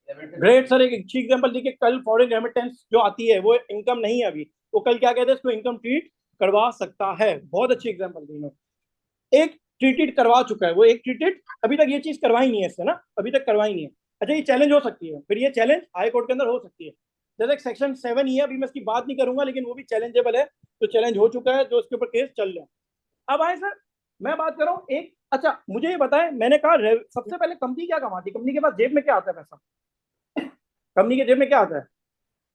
ग्रेट सर, एक अच्छी एग्जांपल देखिए, कल फॉरेन रेमिटेंस जो आती है वो इनकम नहीं है अभी, वो कल क्या कहते हैं, इसको इनकम ट्रीट करवा सकता है। बहुत अच्छी एग्जांपल दी उन्होंने, एक ट्रीटेड करवा चुका है, वो एक ट्रीटेड अभी तक ये चीज करवाई नहीं है इससे ना, अभी तक करवाई नहीं है। अच्छा, ये चैलेंज हो सकती है, फिर ये चैलेंज हाई कोर्ट के अंदर हो सकती है। जैसे सेक्शन 7 ही है, अभी मैं इसकी बात नहीं करूंगा, लेकिन वो भी चैलेंजेबल है, तो चैलेंज हो चुका है, जो इसके ऊपर केस चल रहा है। अब आए सर, मैं बात कर रहा हूँ एक, अच्छा मुझे ये बताएं, मैंने कहा सबसे पहले कंपनी क्या कमाती, कंपनी के पास जेब में क्या आता है पैसा, कंपनी के जेब में क्या आता है,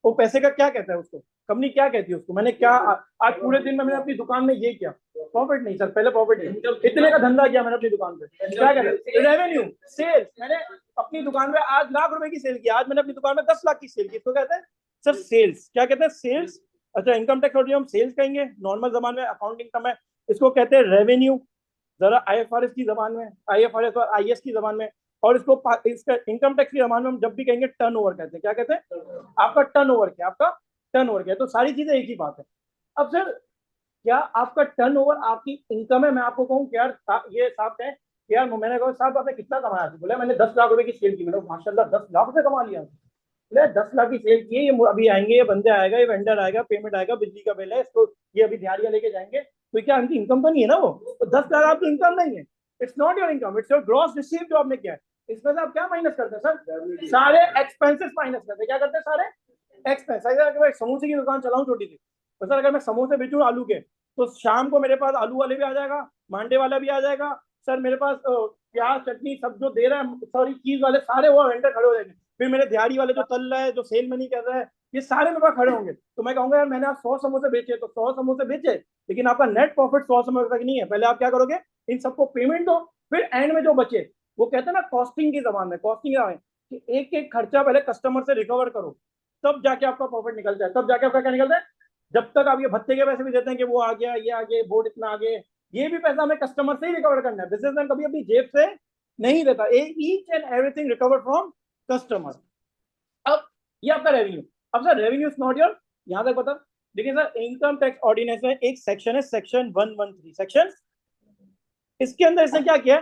वो पैसे का क्या कहता है उसको, कंपनी क्या कहती है उसको? मैंने क्या आज पूरे दिन में मैंने अपनी दुकान में ये किया, प्रॉफिट नहीं सर, पहले प्रॉफिट नहीं, इतने का धंधा किया मैंने अपनी दुकान पे, क्या कहते हैं रेवेन्यू, सेल्स। मैंने अपनी दुकान पे आज ₹1,00,000 की सेल की, आज मैंने अपनी दुकान में 10 लाख की सेल की, इसको कहते हैं सर सेल्स। क्या कहते हैं? सेल्स। अच्छा, इनकम टैक्स ऑडिट हम सेल्स कहेंगे, नॉर्मल जबान में अकाउंटिंग का मैं इसको कहते हैं रेवेन्यू। जरा आईएफआरएस की जबान में, आईएफआरएस और आईएस की जबान में और इसका इनकम टैक्स की जमाने में हम जब भी कहेंगे टर्नओवर कहते हैं। क्या कहते हैं? आपका टर्नओवर क्या, आपका टर्नओवर क्या है। तो सारी चीजें एक ही बात है। अब सर क्या आपका टर्नओवर आपकी इनकम है? मैं आपको कहूँ कि यार ये साहब है कि यार मैंने कहा साहब आपने कितना कमाया? बोले मैंने 10 लाख रुपए की सेल की। मैंने माशाल्लाह 10 लाख रुपए कमा लिया। बोले 10 लाख की सेल की है, ये अभी आएंगे, ये बंदे आएगा, ये वेंडर आएगा, पेमेंट आएगा, बिजली का बिल है, इसको ये अभी दिहाड़ियां लेके जाएंगे। तो क्या इनकी इनकम तो नहीं है ना? वो तो 10 लाख आपकी इनकम नहीं है। It's not your income, it's your gross receive जो आपने किया है। इसमें से आप क्या माइनस करते हैं सर? सारे एक्सपेंसेस माइनस करते हैं। क्या करते हैं? सारे एक्सपेंस। अगर समोसे की दुकान चलाऊं छोटी सी, तो सर अगर मैं समोसे बेचूं आलू के, तो शाम को मेरे पास आलू वाले भी आ जाएगा, मांडे वाला भी आ जाएगा, सर मेरे पास प्याज चटनी सब जो दे रहा है, सॉरी चीज वाले सारे वो वेंडर खड़े हो जाएंगे। फिर मेरे दिहाड़ी वाले जो तल रहा है, जो सेल में नहीं कर रहा है, ये सारे मेरे पास खड़े होंगे। तो मैं कहूंगा यार मैंने आप 100 समोसे बेचे, तो 100 समोसे बेचे, लेकिन आपका नेट प्रॉफिट 100 समोसे तक नहीं है। पहले आप क्या करोगे? इन सबको पेमेंट दो, फिर एंड में जो बचे, वो कहते हैं ना कॉस्टिंग की जबान में, कॉस्टिंग कि एक एक खर्चा पहले कस्टमर से रिकवर करो, तब जाके आपका प्रॉफिट निकलता है। तब जाके आपका क्या निकलता है? जब तक आप ये भत्ते के पैसे भी देते हैं कि वो आ गया, ये आ गया, बोर्ड इतना आ गया, ये भी पैसा हमें कस्टमर से ही रिकवर करना है। बिजनेसमैन कभी अपनी जेब से नहीं देता। Each and everything recover from customer. अब ये आपका रेवेन्यू। अब sir revenue is not your, यहां तक पता। देखिए सर इनकम टैक्स ऑर्डिनेंस में एक सेक्शन है, सेक्शन 113 सेक्शन। इसके अंदर इसने क्या किया?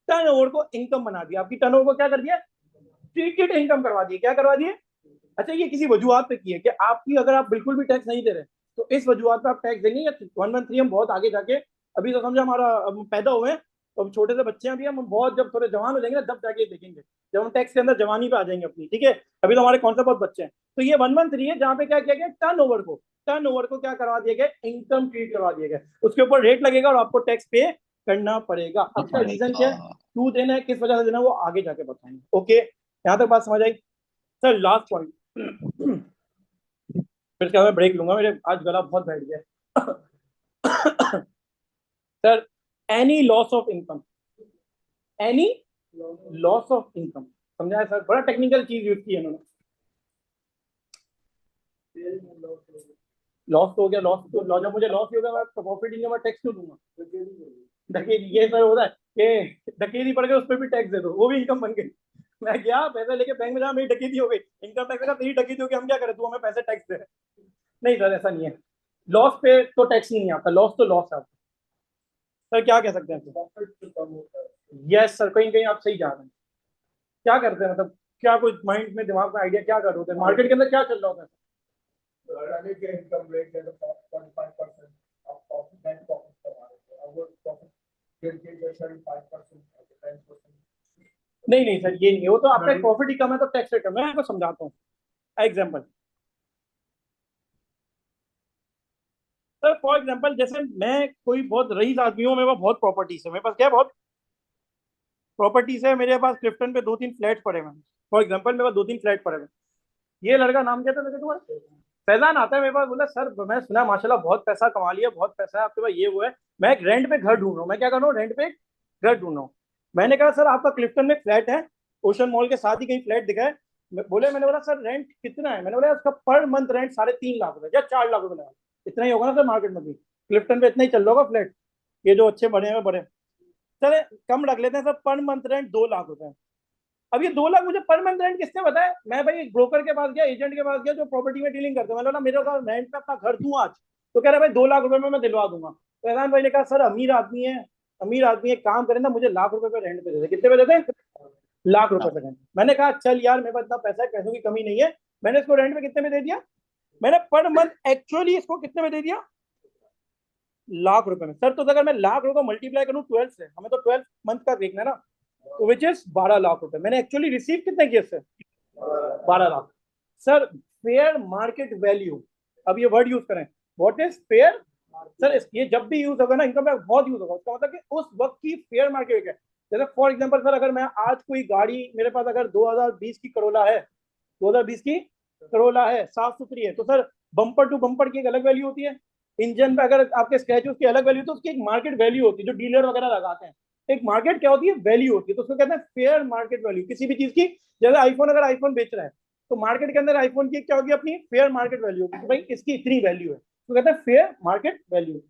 टर्नओवर को इनकम बना दिया। आपकी टर्नओवर को क्या कर दिया? ट्रीटेड इनकम करवा दिए। क्या करवा दिए? अच्छा ये किसी वजूहत पे की है कि आपकी अगर आप बिल्कुल भी टैक्स नहीं दे रहे, तो इस वजूहत पे आप टैक्स देंगे। या 113 हम बहुत आगे जाके, अभी तो समझो हमारा पैदा हुए हैं, तो हम छोटे से बच्चे हैं अभी, हम बहुत जब थोड़े जवान हो जाएंगे तब जाके देखेंगे, जब हम टैक्स के अंदर जवानी पे आ जाएंगे अपनी। ठीक है, अभी तो हमारे कौन से बहुत बच्चे हैं। तो ये 113 है, जहाँ पे क्या किया गया? टर्नओवर को क्या करवा दिया गया? इनकम ट्रीट करवा दिया गया। उसके ऊपर रेट लगेगा और आपको टैक्स पे करना पड़ेगा। अब का रीजन क्या है, क्यों देना है, किस वजह से देना है, वो आगे जाके बताएंगे। ओके, यहाँ तक बात समझ आई? सर लास्ट पॉइंट, फिर क्या मैं ब्रेक लूंगा, मेरे आज गला बहुत बैठ गया। Sir any loss of income, any loss of income, समझा है सर? बड़ा टेक्निकल चीज यूज की है इन्होंने। लॉस तो हो गया, लॉस तो जब मुझे लॉस होगा मैं प्रॉफिट इनकम टैक्स क्यों दूंगा? डकैती, ये सर होता है कि डकैती पड़ गई उस पर भी टैक्स दे दो, वो भी इनकम बन गई। मैं गया पैसा लेके बैंक में, जहाँ मेरी डकैती हो गई, इनकम टैक्स का तेरी डकैती हो गई, हम क्या करें, तू हमें पैसे टैक्स दे। नहीं सर ऐसा नहीं है, लॉस पे तो टैक्स ही नहीं आता, लॉस तो लॉस है। सर क्या कह सकते हैं? यस सर, कहीं कहीं आप सही जा रहे हैं। क्या करते हैं मतलब, क्या कोई माइंड में, दिमाग में आइडिया क्या कर रहे थे? मार्केट के अंदर क्या चल रहा होता है? नहीं नहीं सर ये नहीं है, वो तो आपका प्रॉफिट ही कम है तो टैक्स रेट कम है। मैं आपको समझाता हूँ एग्जाम्पल। सर फॉर एग्जाम्पल जैसे मैं कोई बहुत रईस आदमी हूँ, मेरे पास बहुत प्रॉपर्टीज है, मेरे पास क्या है, बहुत प्रॉपर्टीज है मेरे पास। क्लिफ्टन पे 2-3 फ्लैट पड़े हुए हैं। फॉर एग्जाम्पल मेरे पास 2-3 फ्लैट पड़े हुए हैं। ये लड़का नाम क्या था लड़के तुम्हारा? फैजान आता है मेरे पास, बोला सर मैं सुना माशाल्लाह बहुत पैसा कमा लिया, बहुत पैसा है आपके पास, ये वो है, मैं एक रेंट पे घर ढूंढ रहा हूँ। मैं क्या कर रहा हूँ? रेंट पे एक घर ढूंढ रहा हूँ। मैंने कहा सर आपका क्लिफ्टन में फ्लैट है, ओशन मॉल के साथ ही कहीं फ्लैट दिखा है? मैंने बोला सर रेंट कितना है? मैंने बोला उसका पर मंथ रेंट 3.5 लाख रुपए या 4 लाख रुपए लगा, इतना ही होगा ना सर मार्केट में भी, क्लिफ्टन पे इतना ही चल रहा होगा फ्लैट, ये जो अच्छे बड़े हैं बड़े। सर कम रख लेते हैं sir, per month rent 2 lakh रुपए। अब ये 2 लाख मुझे पर मंथ रेंट किसने बताया? मैं भाई ब्रोकर के पास गया, एजेंट के पास गया जो प्रॉपर्टी में डीलिंग करते हैं। मैंने बोला मेरे को रेंट पे अपना घर दूं आज, तो कह रहा भाई 2 लाख रुपए में मैं दिलवा दूंगा। तो एहसान भाई ने कहा सर अमीर आदमी है, अमीर आदमी एक काम करें ना, मुझे लाख रुपए पे रेंट पे दे दे। कितने पे देते हैं? लाख रुपए पे रेंट। मैंने कहा चल यार मेरे पास इतना पैसा है, पैसों की कमी नहीं है। मैंने इसको रेंट पे कितने में दे दिया? मैंने पर मंथ एक्चुअली इसको कितने में दे दिया? लाख रुपए में। सर तो अगर मैं लाख रुपए मल्टीप्लाई करूं 12 से, हमें तो 12 मंथ का देखना है ना, तो विच इज 12 लाख रुपए। मैंने एक्चुअली रिसीव कितने किए इससे? 12 lakh. Sir fair market value, अब ये वर्ड यूज करें, व्हाट इज फेयर? सर ये जब भी यूज होगा ना, इनकम टैक्स बहुत यूज होगा, उसका मतलब कि उस वक्त की फेयर मार्केट है। जैसे फॉर एग्जांपल सर अगर मैं आज कोई गाड़ी मेरे पास अगर 2020 की करोला है, 2020 की करोला है, साफ सुथरी है, तो सर बम्पर टू बम्पर की एक अलग वैल्यू होती है। इंजन पे अगर आपके स्क्रैच उसकी अलग वैल्यू, तो उसकी एक मार्केट वैल्यू होती है जो डीलर वगैरह लगाते हैं। एक मार्केट क्या होती है? वैल्यू होती है। तो उसको कहते हैं फेयर मार्केट वैल्यू किसी भी चीज की। जैसे आईफोन, अगर आईफोन बेच रहा है तो मार्केट के अंदर आईफोन की क्या होगी? अपनी फेयर मार्केट वैल्यू होगी, भाई इसकी इतनी वैल्यू है, तो कहते हैं फेयर मार्केट वैल्यू।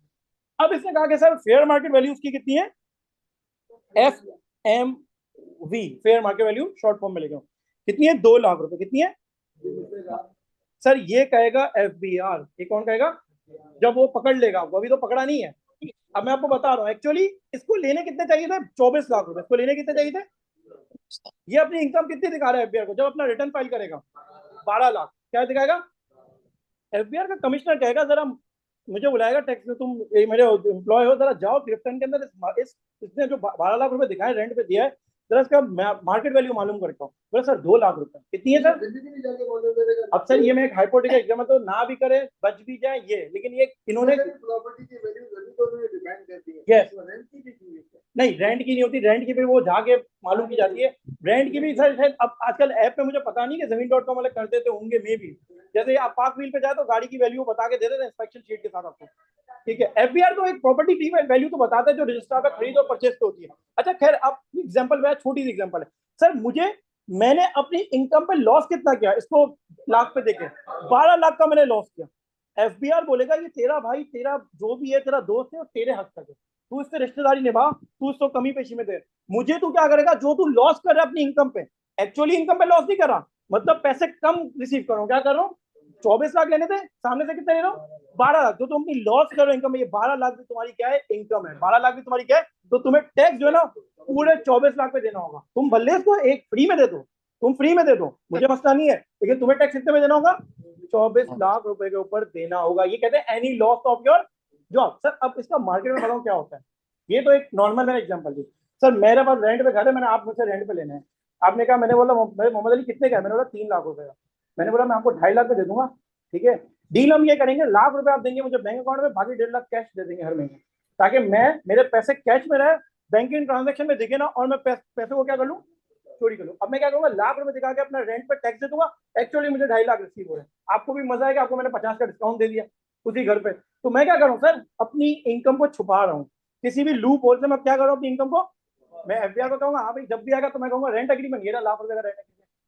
अब इसने कहा कि सर फेयर मार्केट वैल्यू उसकी कितनी है? FMV, V, fair market value short form में लेके आऊं, कितनी है 2 लाख रुपए, कितनी है सर? ये कहेगा एफबीआर, ये कौन कहेगा? जब वो पकड़ लेगा, वो अभी तो पकड़ा नहीं है। अब मैं आपको बता रहा हूँ, एक्चुअली इसको लेने कितने चाहिए थे? 24 लाख रुपए। इसको लेने कितने चाहिए थे? ये अपनी इनकम कितनी दिखा रहा है एफबीआर को? जब अपना रिटर्न फाइल करेगा 12 लाख, क्या दिखाएगा? एफबीआर का कमिश्नर कहेगा जरा मुझे बुलाएगा टैक्स में, तुम मेरे एम्प्लॉय हो, जरा जाओ क्रिप्टन के अंदर इसने जो 12 लाख रुपए दिखाए रेंट पे दिया है, जरा इसका मार्केट वैल्यू मालूम करता हूँ। बोले सर 2 लाख रुपए, कितनी है सर? अब सर ये मैं एक हाइपोथेटिकल एग्जांपल, तो ना भी करे बच भी जाए ये, लेकिन ये इन्होंने प्रॉपर्टी की वैल्यू तो डिपेंड करती है। यस, रेंट की भी नहीं रेंट की नहीं होती, रेंट की भी वो जाके मालूम की जाती है। रेंट की भी सर शायद अब आजकल ऐप पे मुझे पता नहीं कि जमीन.com वाले कर देते होंगे मे भी, जैसे आप पार्क व्हील पे जाए तो गाड़ी की वैल्यू बता के दे देते हैं इंस्पेक्शन शीट के साथ आपको, ठीक है। एफबीआर तो एक प्रॉपर्टी की वैल्यू तो बताता है जो रजिस्टर पे खरीद और परचेस होती है। अच्छा खैर, अब एग्जांपल में छोटी सी एग्जांपल है सर, मैंने अपनी इनकम पे लॉस कितना किया इसको लाख पे देखे, 12 लाख का मैंने लॉस किया। एफबीआर बोलेगा ये तेरा भाई, तेरा जो भी है, तेरा दोस्त है और तेरे हक तक है, तू इससे रिश्तेदारी निभा, तू इसको कमी पेशी में दे। मुझे तू क्या करेगा? जो तू लॉस कर रहा है अपनी इनकम पे, एक्चुअली इनकम पे लॉस नहीं कर रहा, मतलब पैसे कम रिसीव कर रहा हूँ, क्या कर रहा हूँ? 24 लाख लेने थे, सामने से कितने ले रहा हूँ? 12 लाख। जो तुम अपनी लॉस कर रहे हो इनकम में, ये 12 लाख भी तुम्हारी क्या है? इनकम है। 12 लाख भी तुम्हारी क्या है? तो तुम्हें टैक्स जो है ना पूरे 24 लाख पे देना होगा। तुम भले इसको एक फ्री में दे दो, तुम फ्री में दे दो, मुझे मसला नहीं है, लेकिन तुम्हें टैक्स कितने में देना होगा? 24 लाख रुपए के ऊपर देना होगा। ये कहते हैं any loss of your job. Sir अब इसका मार्केट में बताऊं क्या होता है, ये तो एक नॉर्मल मैंने एग्जांपल दी। सर मेरे पास रेंट पे घर है, मैंने आप मुझसे रेंट पे लेना है, आपने कहा, मैंने बोला मोहम्मद अली कितने का है? मैंने बोला 3 लाख रुपए का। मैंने बोला मैं आपको 2.5 लाख पे दे दूंगा, ठीक है। डील हम ये करेंगे, लाख रुपए आप देंगे मुझे बैंक अकाउंट में, बाकी 1.5 लाख कैश दे देंगे हर महीने, ताकि मेरे पैसे कैश में रहे, बैंकिंग ट्रांजेक्शन में दिखे ना, और मैं पैसे को क्या कर लूँ? चोरी कर लूँ। अब मैं क्या करूंगा? लाख रुपए दिखा के अपना रेंट पे टैक्स दे दूंगा, एक्चुअली मुझे 2.5 लाख रिसीव हो रहे हैं। आपको भी मजा आएगा, आपको मैंने 50 का डिस्काउंट दे दिया उसी घर पे। तो मैं क्या करूँ सर? अपनी इनकम को छुपा रहा हूँ किसी भी लूप होल से। मैं क्या कर रहा हूँ? अपनी इनकम को मैं एफबीआर को कहूंगा, हाँ भाई जब भी आएगा तो मैं कहूंगा रेंट एग्रीमेंट, ये लाख रुपए का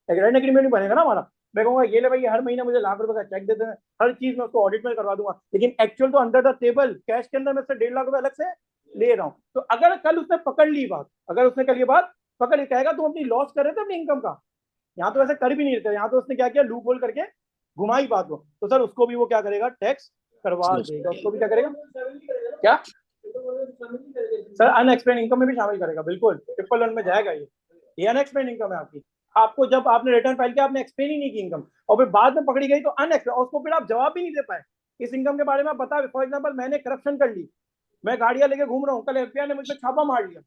रेंट एग्रीमेंट नहीं बनेगा ना हमारा, मैं कहूंगा ये ले भाई हर महीने मुझे लाख रुपए का चेक दे देना, हर चीज मैं उसको ऑडिट में करवा दूंगा, लेकिन एक्चुअल तो अंडर द टेबल कैश के अंदर मैं से 1.5 लाख रुपए अलग से ले रहा हूँ। तो अगर कल उसने पकड़ ली बात, अगर उसने कल ये बात पकड़ ली, कहेगा तुम अपनी लॉस कर रहे थे अपनी इनकम का, यहाँ तो ऐसे कर भी नहीं रहे थे, यहाँ तो उसने क्या किया? लूप होल करके घुमाई बात को, तो सर उसको भी वो क्या करेगा? टैक्स करवा देगा। उसको भी क्या करेगा? क्या सर? अनएक्सप्लेन इनकम में भी शामिल करेगा, बिल्कुल 111 में जाएगा। ये अनएक्सप्लेन इनकम है आपकी। आपको जब आपने रिटर्न फाइल किया, आपने एक्सप्लेन ही नहीं की इनकम, और फिर बाद में पकड़ी गई तो अनएक्सप्लेन, उसको फिर आप जवाब भी नहीं दे पाए इस इनकम के बारे में। आप बता, फॉर एग्जाम्पल मैंने करप्शन कर ली, मैं गाड़ियां लेके घूम रहा हूँ, कल एफबीआई ने मुझ पर छापा मार लिया,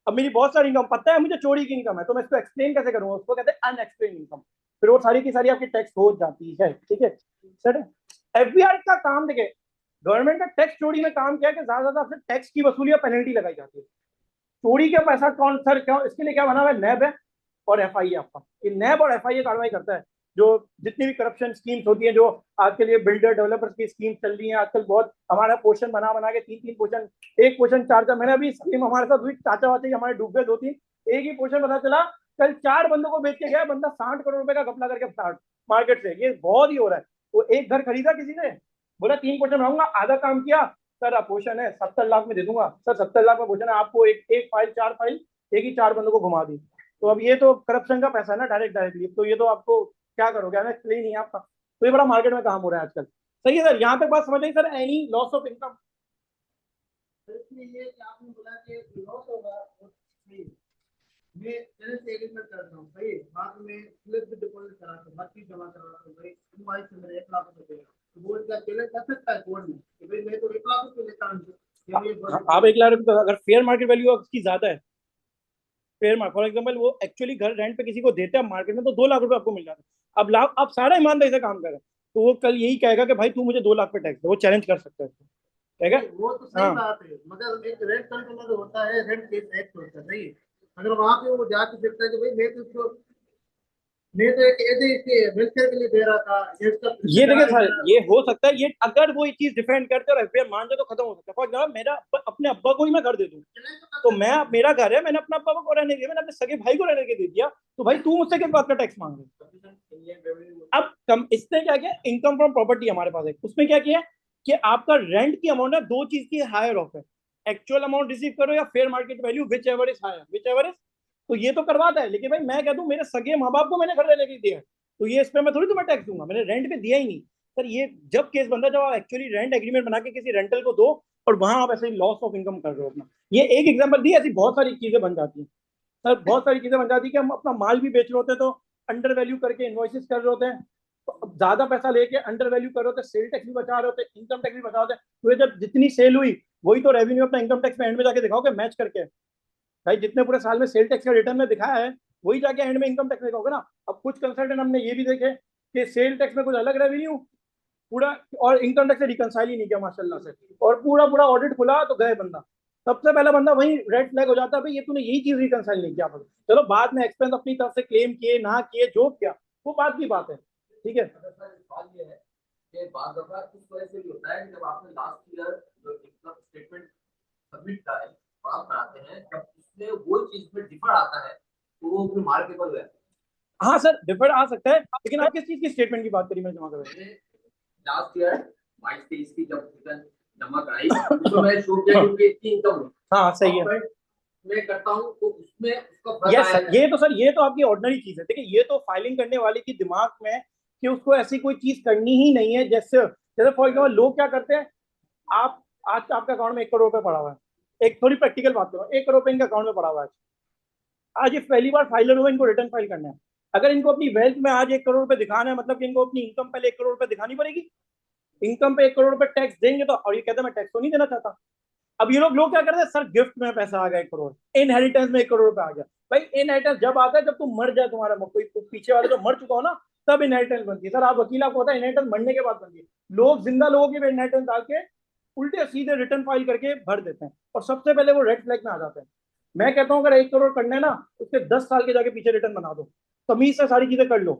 अब मेरी बहुत सारी इनकम पता है मुझे चोरी की इनकम है, तो मैं इसको एक्सप्लेन कैसे करूंगा? उसको कहते हैं अनएक्सप्लेन इनकम। फिर वो सारी की सारी आपकी टैक्स हो जाती है, ठीक है सर। एफबीआई का काम देखिए, गवर्नमेंट का टैक्स चोरी में काम क्या है कि ज्यादा ज्यादा टैक्स की वसूली या पेनल्टी लगाई जाती है। चोरी का पैसा कौन सर, क्यों? इसके लिए क्या बना हुआ है? नैब है और एफआईए। आपका ये नैब और एफआईए कार्रवाई करता है, जो जितनी भी करप्शन स्कीम्स होती है, जो आज के लिए बिल्डर डेवलपर्स की स्कीम चल रही है आजकल बहुत, हमारा पोर्शन बना बना के 3-3 पोर्शन, एक पोर्शन 4-4, मैंने अभी स्कीम हमारे साथ हुई, चाचा वाचा हमारे डूब गए 2-3, एक ही पोर्शन पता चला कल 4 बंदों को बेच के गया बंदा 60 करोड़ रुपए का घपला करके मार्केट से। ये बहुत ही हो रहा है। वो एक घर खरीदा किसी ने, बोला 3 पोर्शन रहूंगा, आधा काम किया, सर आप पोर्शन है 70 लाख में दे दूंगा, सर 70 लाख में पोर्शन है, आपको एक फाइल 4 फाइल एक ही 4 बंदों को घुमा दी। तो अब ये तो करप्शन का पैसा है ना डायरेक्टली, तो ये तो आपको क्या करोगे? हमें एक्सप्लेन नहीं है आपका। तो ये बड़ा मार्केट में काम हो रहा है आजकल। सही है सर, यहाँ पे बात समझ आई sir? Any loss of income, ये आपने बोला कि लॉस होगा, मैं जैसे से एग्रीमेंट करता हूँ भाई, बाद में स्लिप भी डिपॉजिट कराता हूँ, बाकी जमा कराता हूँ भाई, इनवाइस से मेरे 1 लाख रुपए, तो बोर्ड क्या चैलेंज कर सकता है कोर्ट में कि भाई मैं तो 1 लाख रुपए लेता हूँ। आप 1 लाख रुपए, अगर फेयर मार्केट वैल्यू उसकी ज्यादा है, फेयर मार्केट फॉर एग्जाम्पल वो एक्चुअली घर रेंट पे किसी को देते हैं मार्केट में, तो 2 लाख रुपए आपको मिल जाता है। अब लाख आप सारा ईमानदारी से काम करें, तो वो कल यही कहेगा कि भाई तू मुझे 2 लाख पे टैक्स दे, वो चैलेंज कर सकता है, कहेगा। वो तो सही बात है, मगर एक रेंट कंट्रोलर होता है, रेंट केस एक्ट होता है, सही। अगर वहां पे वो जाके देखता है कि भाई मैं तो एक ऐसे इसके वेलफेयर के लिए दे रहा था, ये देखिए सर, ये हो सकता है, ये अगर वो ये चीज डिफेंड करते और एफआईआर मान जाए तो खत्म हो सकता है। फॉर एग्जाम्पल मेरा अपने अब्बा को ही मैं घर दे दूं, तो मैं मेरा घर है, मैंने अपने अब्बा को रहने दिया, मैंने अपने सगे भाई को रहने के दे दिया, तो भाई तू मुझसे किस बात का टैक्स मांग रहा? अब कम इसने क्या किया? इनकम फ्रॉम प्रॉपर्टी हमारे पास है, उसमें क्या किया कि आपका रेंट की अमाउंट है, 2 चीज की हायर ऑफ है, एक्चुअल अमाउंट रिसीव करो या fair market value, whichever is higher, whichever is तो ये तो करवाता है, लेकिन भाई मैं कह दूं मेरे सगे माँ बाप को मैंने घर रहने के लिए दिया है, तो ये इस पे मैं थोड़ी तुम्हें टैक्स दूंगा, मैंने रेंट पे दिया ही नहीं। सर ये जब केस बनता है जब आप एक्चुअली रेंट एग्रीमेंट बना के किसी रेंटल को दो और वहां आप ऐसे ही लॉस ऑफ इनकम कर रहे हो अपना। ये एक एग्जांपल दी, ऐसी बहुत सारी चीजें बन जाती हैं सर, बहुत सारी चीजें बन जाती है कि हम अपना माल भी बेच रहे होते हैं तो अंडर वैल्यू करके इन्वॉइसेस कर रहे होते हैं, तो अब ज्यादा पैसा लेके अंडर वैल्यू कर रहे होते हैं, सेल टैक्स भी बचा रहे होते हैं, इनकम टैक्स भी बचा रहे होते हैं, तो ये जब जितनी सेल हुई वही तो रेवेन्यू अपना इनकम टैक्स में एंड में जाके दिखाओगे मैच करके। भाई जितने पूरे साल में सेल टैक्स का रिटर्न में दिखाया है वही जाके एंड में इनकम टैक्स दिखाओगे ना। अब कुछ कंसल्टेंट हमने ये भी देखे कि सेल टैक्स में कुछ अलग रेवेन्यू पूरा और इनकम टैक्स से रिकनसाइल ही नहीं किया माशाल्लाह से, और पूरा पूरा ऑडिट खुला तो गए बंदा, सबसे पहला बंदा वही रेड फ्लैग हो जाता है, भाई ये तूने यही चीज रिकनसाइल नहीं किया। चलो बाद में एक्सपेंस अपनी तरफ से क्लेम किए ना किए जो किया वो बात की बात है, ठीक है। सवाल ये है कि बाद दफा इस वजह से भी होता है कि जब आपने लास्ट ईयर जो इनकम स्टेटमेंट सबमिट का है फॉर्म बनाते हैं, जब उसमें वो चीज में डिफर आता है तो वो फिर मार्केबल हो जाता है। हाँ सर डिफर आ सकता है, लेकिन आप किस चीज की स्टेटमेंट की बात करी मैं जमा कर रहा हूँ? लास्ट ईयर 22-23 की जब रिटर्न जमा कराई तो मैं शो किया कि इतनी इनकम है। हाँ सही है, मैं करता हूँ तो उसमें उसका फर्क यस आया है। ये तो सर ये तो आपकी ऑर्डिनरी चीज है, देखिए ये तो फाइलिंग करने वाले की दिमाग में कि उसको ऐसी कोई चीज करनी ही नहीं है। जैसे जैसे फॉर एग्जाम्पल लोग क्या करते हैं, आप आज आपके अकाउंट में 1 करोड़ रुपए पड़ा हुआ है, एक थोड़ी प्रैक्टिकल बात करो, 1 करोड़ रुपए इनके अकाउंट में पड़ा हुआ है, आज ये पहली बार फाइलर हुआ, इनको रिटर्न फाइल करना है। अगर इनको अपनी वेल्थ में आज 1 करोड़ रुपए दिखाना है, मतलब कि इनको अपनी इनकम पहले 1 करोड़ रुपए दिखानी पड़ेगी, इनकम पे 1 करोड़ रुपए टैक्स देंगे तो, और ये कहते हैं मैं टैक्स तो नहीं देना चाहता। अब ये लोग क्या करते हैं, सर गिफ्ट में पैसा आ गया 1 करोड़, इनहेरिटेंस में 1 करोड़ रुपए आ गया। भाई इनहेरिटेंस जब आता है जब तुम मर जाए, तुम्हारा कोई पीछे वाले जो मर चुका हो ना, तब इनहेरिटेंस बनती है। सर आप वकील, आपको पता है इनहेरिटेंस मरने के बाद बनती है। लोग जिंदा लोगों की इनहेरिटेंस डाल के उल्टे सीधे रिटर्न फाइल करके भर देते हैं, और सबसे पहले वो रेड फ्लैग में आ जाते हैं। मैं कहता हूँ अगर 1 करोड़ करना है ना, उसके 10 साल के जाके पीछे रिटर्न बना दो, तमीज से सारी चीजें कर लो,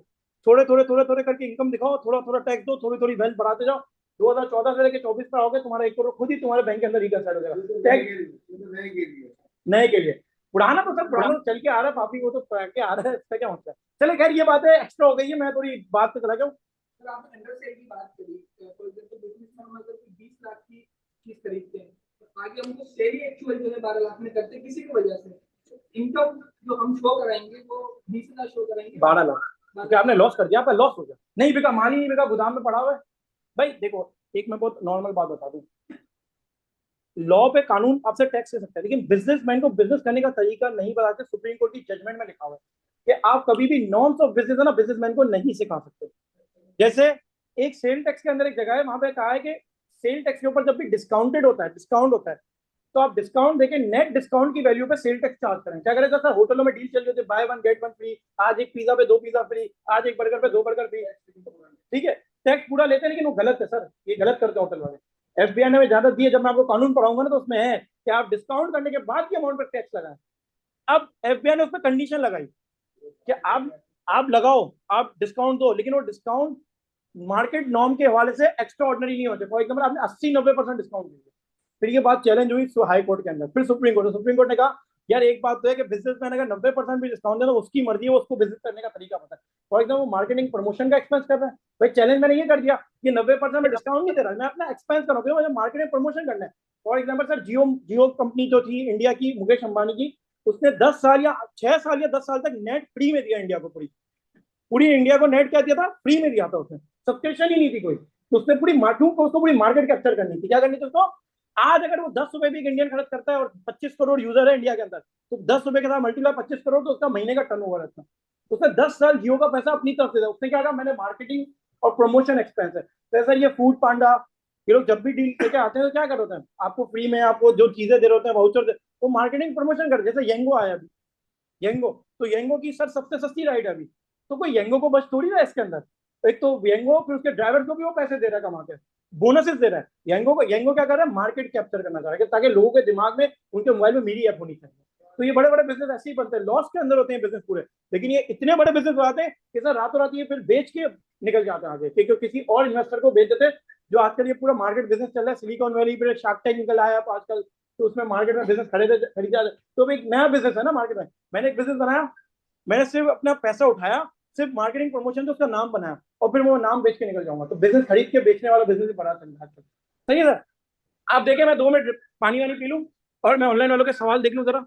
थोड़े थोड़े थोड़े थोड़े करके इनकम दिखाओ, थोड़ा थोड़ा टैक्स दो, थोड़ी थोड़ी वेल्थ बढ़ाते जाओ, 2014 से लेकर 24 पर आओगे तुम्हारा 1 करोड़ खुद ही तुम्हारे बैंक के अंदर रिकनसाइल हो जाएगा। नए के लिए पुराना तो सर पुराना चल के आ रहा है पापी, वो तो के आ रहा है, इसका क्या मतलब है। चले खैर ये बातें एक्स्ट्रा हो गई है, मैं थोड़ी बात पे चला जाऊँ। सर आपने अंडर सेल की बात करी, फॉर एग्जांपल बिजनेस में हम अगर 20 लाख की चीज खरीदते हैं तो आगे हमको सेल ही एक्चुअल जो है 12 लाख में करते हैं किसी की वजह से, इनकम जो हम शो कराएंगे वो 20 लाख शो कराएंगे 12 लाख क्योंकि आपने लॉस कर दिया, आपका लॉस हो गया, नहीं बिका, माल ही नहीं बिका, गोदाम में पड़ा हुआ है। भाई देखो एक मैं बहुत नॉर्मल बात बता दूं, लॉ पे कानून आपसे टैक्स ले सकता है, लेकिन बिजनेसमैन को बिजनेस करने का तरीका नहीं बताते। सुप्रीम कोर्ट की जजमेंट में लिखा हुआ है कि आप कभी भी नॉर्म्स ऑफ बिजनेस है ना बिजनेसमैन को नहीं सिखा सकते। जैसे एक सेल टैक्स के अंदर एक जगह है, वहां पे कहा है कि सेल टैक्स के ऊपर जब भी डिस्काउंटेड होता है, डिस्काउंट होता है, तो आप डिस्काउंट देके नेट डिस्काउंट की वैल्यू पे सेल टैक्स चार्ज करें। क्या करें सर, होटलों में डील चल रही होती है, बाय 1 गेट 1 फ्री, आज एक पिज्जा पे 2 पिज्जा फ्री, आज एक बर्गर पे 2 बर्गर फ्री, ठीक है, टैक्स पूरा लेते हैं, लेकिन वो गलत है सर, ये गलत करते हैं होटल वाले। एफबीआई ने ज्यादा दी है, जब मैं आपको कानून पढ़ाऊंगा ना तो उसमें है कि आप डिस्काउंट करने के बाद की अमाउंट पर टैक्स लगाएं। अब एफबीआई ने उस पर कंडीशन लगाई कि आप लगाओ, आप डिस्काउंट दो, लेकिन वो डिस्काउंट मार्केट नॉर्म के हवाले से एक्स्ट्रा ऑर्डिनरी नहीं होते। फॉर एग्जाम्पल आपने 80-90% डिस्काउंट दिया, फिर ये बात चैलेंज हुई हाई कोर्ट के अंदर, फिर सुप्रीम कोर्ट ने कहा यार एक बात तो है कि बिजनेसमैन अगर 90% भी डिस्काउंट देना उसकी मर्जी है, उसको बिजनेस करने का तरीका पता है। फॉर एग्जाम्पल मार्केटिंग प्रमोशन का एक्सपेंस कर रहा है, भाई चैलेंज मैंने ये कर दिया कि 90% में डिस्काउंट नहीं दे रहा, मैं अपना एक्सपेंस कर रहा हूँ, मुझे मार्केटिंग प्रमोशन करना है। For example sir Jio company जो थी इंडिया की, मुकेश अंबानी की, उसने 10 साल या 6 साल या 10 साल तक नेट फ्री में दिया इंडिया को, पूरी इंडिया को नेट क्या दिया था, फ्री में दिया था, उसने सब्सक्रिप्शन ही नहीं थी कोई, तो उसने पूरी उसको पूरी मार्केट कैप्चर करनी थी। क्या करनी थी उसको, आज अगर वो 10 रुपए भी एक इंडियन खर्च करता है और 25 करोड़ यूजर है इंडिया के अंदर, तो 10 रुपए के साथ मल्टीप्लाई 25 करोड़, तो उसका महीने का टर्नओवर है। उसने 10 साल जियो का पैसा अपनी तरफ से दिया, उसने क्या कहा मैंने मार्केटिंग और प्रमोशन एक्सपेंस है। तो सर ये फूड पांडा ये लोग जब भी डील लेके आते हैं तो क्या कर होते हैं, आपको फ्री में आपको जो चीजें दे रहे होते हैं वाउचर, वो मार्केटिंग प्रमोशन कर, जैसे येंगो आया अभी, येंगो, तो येंगो की सर सबसे सस्ती राइड है अभी, तो कोई येंगो को बस थोड़ी ना इसके अंदर, एक तो येंगो फिर उसके ड्राइवर को भी वो पैसे दे रहा है कमा के, बोनसेस दे रहा है। येंगो क्या कर रहा है, मार्केट कैप्चर करना चाह रहा है ताकि लोगों के दिमाग में उनके मोबाइल में मेरी ऐप होनी चाहिए। तो ये बड़े बड़े बिजनेस ऐसे ही बनते हैं, लॉस के अंदर होते हैं बिजनेस पूरे, लेकिन ये इतने बड़े बिजनेस आते हैं कि सर रातों रात ये फिर बेच के निकल जाते हैं आगे, क्योंकि किसी और इन्वेस्टर को बेच देते, जो आजकल ये पूरा मार्केट बिजनेस चल रहा है। सिलिकॉन वैली पे शार्क टैंक निकल आया आजकल, तो उसमें मार्केट में बिजनेस खरीदा, तो एक नया बिजनेस है ना मार्केट में। मैंने एक बिजनेस बनाया, मैंने सिर्फ अपना पैसा उठाया, सिर्फ मार्केटिंग प्रमोशन से उसका नाम बनाया, और फिर मैं वो नाम बेच के निकल जाऊंगा। तो बिजनेस खरीद के बेचने वाला बिजनेस भी बड़ा चल रहा है आजकल। सही है सर, आप देखें मैं 2 मिनट पानी वानी पी लूं और मैं ऑनलाइन वालों के सवाल देख लूं जरा।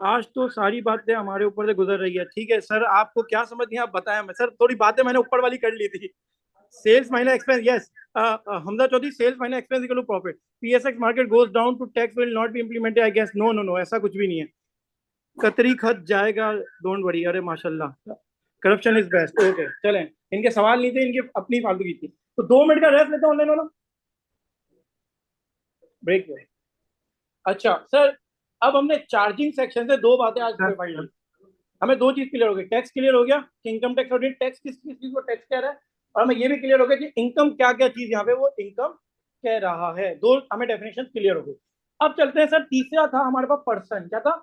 आज तो सारी बातें हमारे ऊपर से गुजर रही है। ठीक है सर, आपको क्या समझ नहीं आप बताएं। मैं सर थोड़ी बातें मैंने ऊपर वाली कर ली थी। Sales minus expense, yes. Hamza Chaudhry, sales minus expense equal to profit. PSX market goes down to tax will not be implemented, I guess. No no no, ऐसा कुछ भी नहीं है। कतरी खत जाएगा, डोंट वरी। अरे माशाल्लाह, करप्शन इज बेस्ट। ओके चलें, इनके सवाल नहीं थे, इनके अपनी फालतू की थी। तो 2 मिनट का रेस्ट लेते हैं ऑनलाइन वाला, ब्रेक। अच्छा सर, अब हमने चार्जिंग सेक्शन से 2 बातें आज क्लियर ली। हमें 2 चीज क्लियर हो गई। टैक्स क्लियर हो गया कि इनकम टैक्स ऑडिट टैक्स किस किस चीज को टैक्स कह रहा है, और हमें ये भी क्लियर हो गया कि इनकम क्या क्या चीज यहाँ पे वो इनकम कह रहा है। 2 हमें डेफिनेशन क्लियर हो गई। अब चलते हैं सर, तीसरा था हमारे पास पर्सन। क्या था?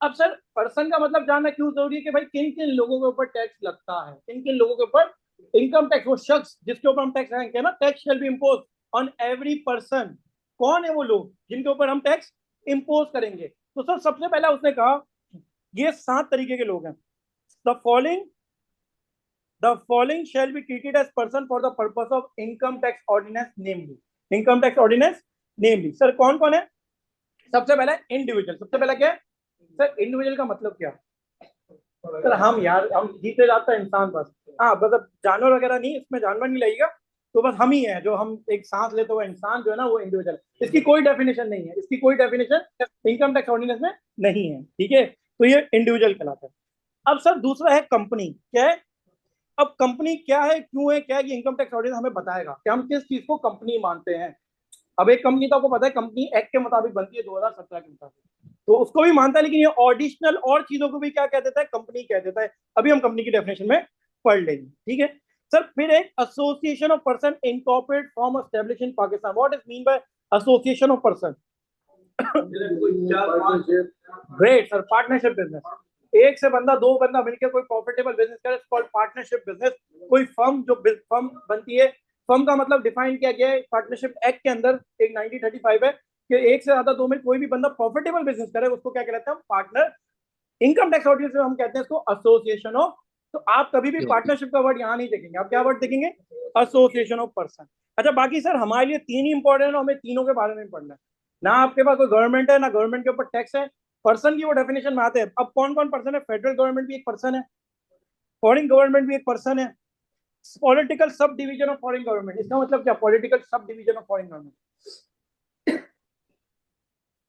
अब सर पर्सन का मतलब जानना क्यों जरूरी है कि भाई किन किन लोगों के ऊपर टैक्स लगता है, किन किन लोगों के ऊपर इनकम टैक्स, वो शख्स जिसके ऊपर हम टैक्स लगाएंगे ना, tax shall be impose on every person. कौन है वो लोग जिनके ऊपर हम टैक्स इम्पोज करेंगे? तो सर सबसे पहला उसने कहा ये 7 तरीके के लोग हैं। The following shall be treated as person for the purpose of income tax ordinance, namely income tax ordinance namely। Sir कौन कौन है? सबसे पहला इंडिविजुअल। सबसे पहला क्या है सर? इंडिविजुअल का मतलब क्या? सर हम यार, हम जीते जाता है इंसान बस। हाँ मतलब जानवर वगैरह नहीं, इसमें जानवर नहीं लगेगा। तो बस हम ही है जो हम एक सांस लेते हुए इंसान जो है ना, वो इंडिविजुअल। इसकी कोई डेफिनेशन नहीं है, इसकी कोई डेफिनेशन इनकम टैक्स ऑर्डिनेंस में नहीं है। ठीक है, तो ये इंडिविजुअल कहलाता है। अब सर दूसरा है कंपनी। क्या है? अब कंपनी क्या है, क्यों है, क्या है, ये इनकम टैक्स ऑर्डिनेंस हमें बताएगा कि हम किस चीज को कंपनी मानते हैं। अब एक कंपनी तो आपको पता है कंपनी एक्ट के मुताबिक बनती है, 2017 के मुताबिक, तो उसको भी मानता है। लेकिन ये ऑडिशनल और चीजों को भी क्या कह देता है? कंपनी कह देता है। अभी हम कंपनी की डेफिनेशन में पढ़ लेंगे। ठीक है सर। फिर एक association of person incorporate form establish in Pakistan. What is mean by association of person? Great sir, partnership business. एक से बंदा, 2 बंदा मिलकर कोई प्रॉफिटेबल बिजनेस करे, कॉल्ड पार्टनरशिप बिजनेस। कोई फर्म जो फर्म बनती है, फर्म का मतलब डिफाइन किया गया है पार्टनरशिप एक्ट के अंदर, एक 1935 है, कि एक से ज्यादा 2 में कोई भी बंदा प्रॉफिटेबल बिजनेस करे उसको क्या कहते हैं? पार्टनर। इनकम टैक्स ऑडिट में हम कहते हैं इसको एसोसिएशन ऑफ। तो आप कभी भी पार्टनरशिप का वर्ड यहाँ नहीं देखेंगे, आप क्या वर्ड देखेंगे? Association of person. अच्छा बाकी सर हमारे लिए 3 ही इंपॉर्टेंट है, हमें तीनों के बारे में पढ़ना है। ना आपके पास कोई गवर्नमेंट है, ना गवर्नमेंट के ऊपर टैक्स है। पर्सन की वो डेफिनेशन में आते हैं। अब कौन कौन पर्सन है? फेडरल गवर्नमेंट भी एक पर्सन है, फॉरेन गवर्नमेंट भी एक पर्सन है, political sub division of foreign government. इसका मतलब क्या? Political sub division of foreign government,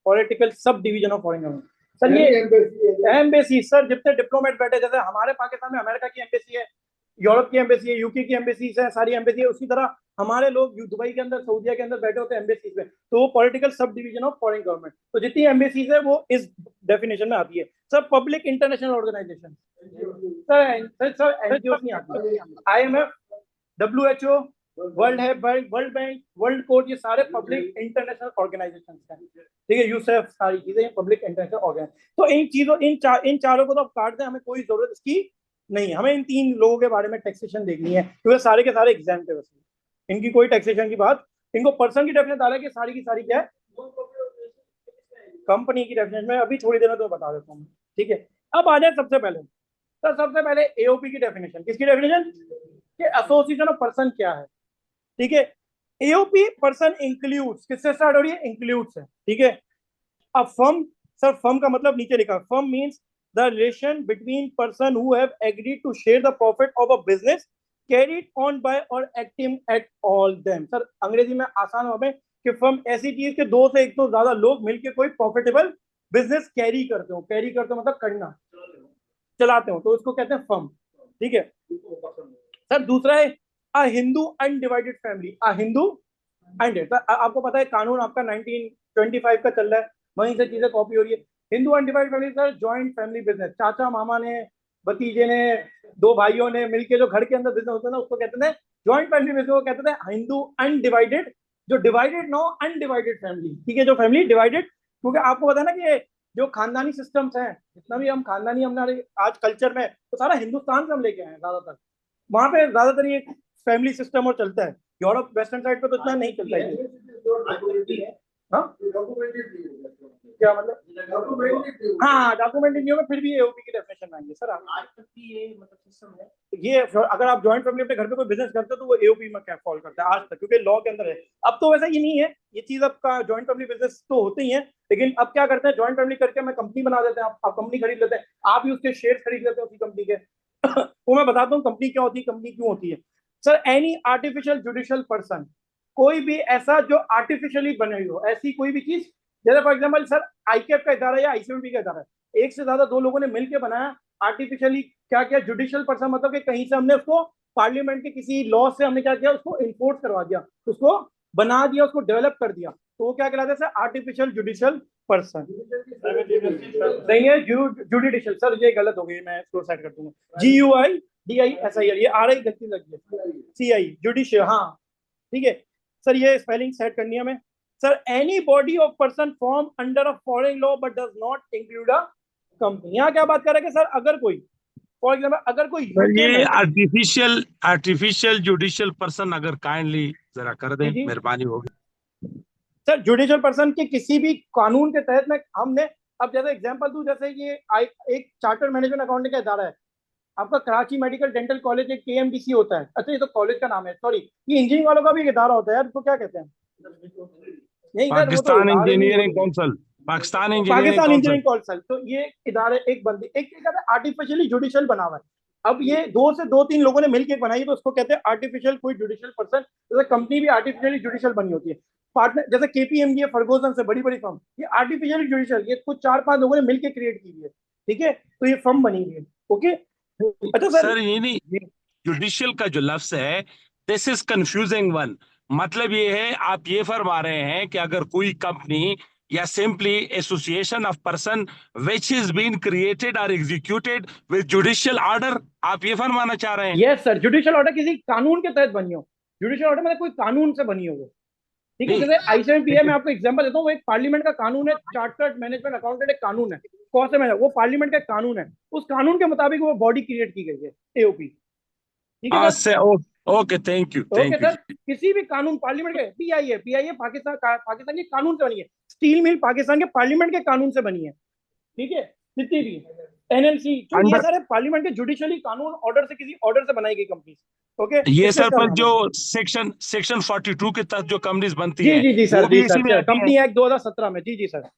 political sub division of foreign government. Sir ये एम्बेसी, सर जितने डिप्लोमेट बैठे, जैसे हमारे पाकिस्तान में अमेरिका की एम्बेसी है, यूरोप की एम्बेसी है, यूके की एम्बेसी है, सारी एम्बेसी है। उसी तरह हमारे लोग दुबई के अंदर, सऊदीया के अंदर बैठे होते हैं एम्बेसीज में, तो वो political sub division of foreign government. तो जितनी एम्बेसीज है वो इस डेफिनेशन में आती है। Sir public international organisation, sir NGO नहीं आती। IMF, WHO, वर्ल्ड है, वर्ल्ड बैंक, वर्ल्ड कोर्ट, ये सारे पब्लिक इंटरनेशनल ऑर्गेनाइजेशन हैं। ठीक है, यूसेफ, सारी चीजें पब्लिक इंटरनेशनल ऑर्गेनाइजेशन। तो इन चीजों, इन चारों को तो आप काट दें, हमें कोई जरूरत इसकी नहीं है। हमें इन 3 लोगों के बारे में टैक्सेशन देखनी है, क्योंकि सारे के सारे एग्जाम्प्ट है, इनकी कोई टैक्सेशन की बात। इनको पर्सन की डेफिनेशन डाला कि सारी की सारी क्या है? कंपनी की डेफिनेशन में अभी थोड़ी देर में तो बता देता हूँ। ठीक है, अब आ जाए सबसे पहले सर, सबसे पहले एओपी की डेफिनेशन। किसकी डेफिनेशन? कि एसोसिएशन ऑफ पर्सन क्या है। ठीक है, एओपी पर्सन इंक्लूड्स, किससे स्टार्ट हो रही है? इंक्लूड्स है। ठीक है, अब फर्म, सर फर्म का मतलब नीचे लिखा, firm means the relation between person who have agreed to share the profit of a business carried on by or acting at all them. Sir अंग्रेजी में आसान हो कि फर्म ऐसी चीज के 2 से 1 तो ज्यादा लोग मिलकर कोई प्रॉफिटेबल बिजनेस कैरी करते हो। कैरी करते हो मतलब करना, चलाते हो, तो इसको कहते हैं फर्म। ठीक है सर। दूसरा है अ हिंदू अनडिवाइडेड फैमिली। अ हिंदू अनडिवाइडेड, आपको पता है कानून आपका 1925 का चल रहा है, वहीं से चीजें कॉपी हो रही है। Hindu undivided family sir joint family business. चाचा मामा ने, भतीजे ने, 2 भाइयों ने मिलके जो घर के अंदर बिजनेस होता है ना, उसको कहते हैं ज्वाइंट फैमिली बिजनेस, को कहते हैं हिंदू अनडिवाइडेड। जो डिवाइडेड नो अनडिवाइडेड फैमिली। ठीक है, जो फैमिली डिवाइडेड, क्योंकि आपको पता है ना कि ये जो खानदानी सिस्टम्स हैं, जितना भी हम खानदानी हमारे आज कल्चर में, तो सारा हिंदुस्तान से हम लेके आए हैं ज्यादातर। वहां पे ज्यादातर ये फैमिली सिस्टम और चलता है। यूरोप वेस्टर्न साइड पे तो इतना नहीं चलता है। हाँ क्या मतलब? हाँ डॉक्यूमेंट नहीं होगा, फिर भी एओपी की डेफिनेशन आएंगे सर। आप आज तक की ये मतलब सिस्टम है ये अगर आप जॉइंट फैमिली अपने घर पे कोई बिजनेस करते हो तो वो एओपी में क्या फॉल करता है आज तक, क्योंकि लॉ के अंदर है। अब तो वैसा ये नहीं है, ये चीज आपका जॉइंट फैमिली बिजनेस तो होते ही है, लेकिन अब क्या करते हैं, जॉइंट फैमिली करके मैं कंपनी बना देते हैं, आप कंपनी खरीद लेते हैं, आप ही उसके शेयर खरीद लेते हैं उसी कंपनी के। वो मैं बताता हूँ कंपनी क्या होती है, कंपनी क्यों होती है। Sir any artificial judicial person, कोई भी ऐसा जो आर्टिफिशियली बने हो, ऐसी कोई भी चीज, जैसे फॉर एग्जाम्पल सर आईकेएफ का इदारा या आईसीएमपी का इदारा है, एक से ज्यादा दो लोगों ने मिलकर बनाया आर्टिफिशियली, क्या किया, जुडिशियल पर्सन मतलब कि कहीं से हमने उसको पार्लियामेंट के किसी लॉ से हमने क्या किया, उसको इन्फोर्स करवा दिया, उसको बना दिया, उसको डेवलप कर दिया, तो वो क्या कहलाता है सर, आर्टिफिशियल जुडिशियल पर्सन। नहीं है जुडिशियल सर, ये गलत हो गई, मैं इसको सेट कर दूंगा, GUIDISIL, ये RI गलती लगी है, CI जुडिशियल, हाँ ठीक है सर, ये स्पेलिंग सेट करनी है हमें। Sir any body of person form under a foreign law but does not include a company. यहाँ क्या बात कर रहे हैं कि सर अगर कोई, फॉर एग्जाम्पल अगर कोई ये आर्टिफिशियल जुडिशियल पर्सन अगर काइंडली जरा कर दें, मेहरबानी होगी। सर जुडिशियल पर्सन के किसी भी कानून के तहत में हमने, अब जैसे एग्जांपल दूं, जैसे ये एक चार्टर्ड मैनेजमेंट अकाउंटिंग का इदारा है, आपका कराची मेडिकल डेंटल कॉलेज एक KMDC होता है, अच्छा ये तो कॉलेज का नाम है, सॉरी, ये इंजीनियरिंग वालों का भी एक इदारा होता है यार, तो क्या कहते हैं, नहीं सर वो तो Pakistan engineering council, Pakistan engineering council, तो ये इदारे एक बंदी एक आर्टिफिशियली जुडिशियल बना हुआ है। अब ये दो तीन लोगों ने मिलकर बनाई, तो उसको कहते हैं आर्टिफिशियल कोई जुडिशियल पर्सन, जैसे कंपनी भी आर्टिफिशियली जुडिशियल बनी होती है, पार्टनर जैसे KPMG है, फर्गूसन से बड़ी बड़ी फर्म, ये आर्टिफिशियल जुडिशियल, ये कुछ 4-5 लोगों ने मिलकर क्रिएट की है, ठीक है, तो ये फर्म बनी हुई है। ओके अच्छा सर ये नहीं, जुडिशियल का जो लफ्ज है, दिस इज कंफ्यूजिंग वन, मतलब ये है, आप ये फरमा रहे हैं कि अगर कोई कंपनी या simply association of person which is been created और एग्जीक्यूटेड विद जुडिशियल ऑर्डर, आप ये फरमाना चाह रहे हैं? यस सर, जुडिशियल ऑर्डर किसी कानून के तहत बनी हो, जुडिशियल ऑर्डर मतलब कोई कानून से बनी हो वो, ठीक है, जैसे ICMP है, मैं आपको एग्जांपल देता हूँ, वो एक पार्लियामेंट का कानून है, चार्टर्ड मैनेजमेंट अकाउंटेंट एक कानून है, कौन से वो पार्लियामेंट का कानून है, उस कानून के मुताबिक वो बॉडी क्रिएट की गई है AOP, ठीक है sir. Okay thank you sir, किसी भी कानून पार्लियामेंट के, PIA पाकिस्तान के कानून से बनी है, स्टील मिल पाकिस्तान के पार्लियामेंट के कानून से बनी है, ठीक है, जितनी भी NLC, तो ये सारे पार्लियामेंट के जुडिशियली कानून ऑर्डर से, किसी ऑर्डर से बनाई गई कंपनी। ओके ये सर, पर जो सेक्शन 42 के तहत जो कंपनीज बनती हैं, जी सर, कंपनी एक्ट 2017 में, जी सर।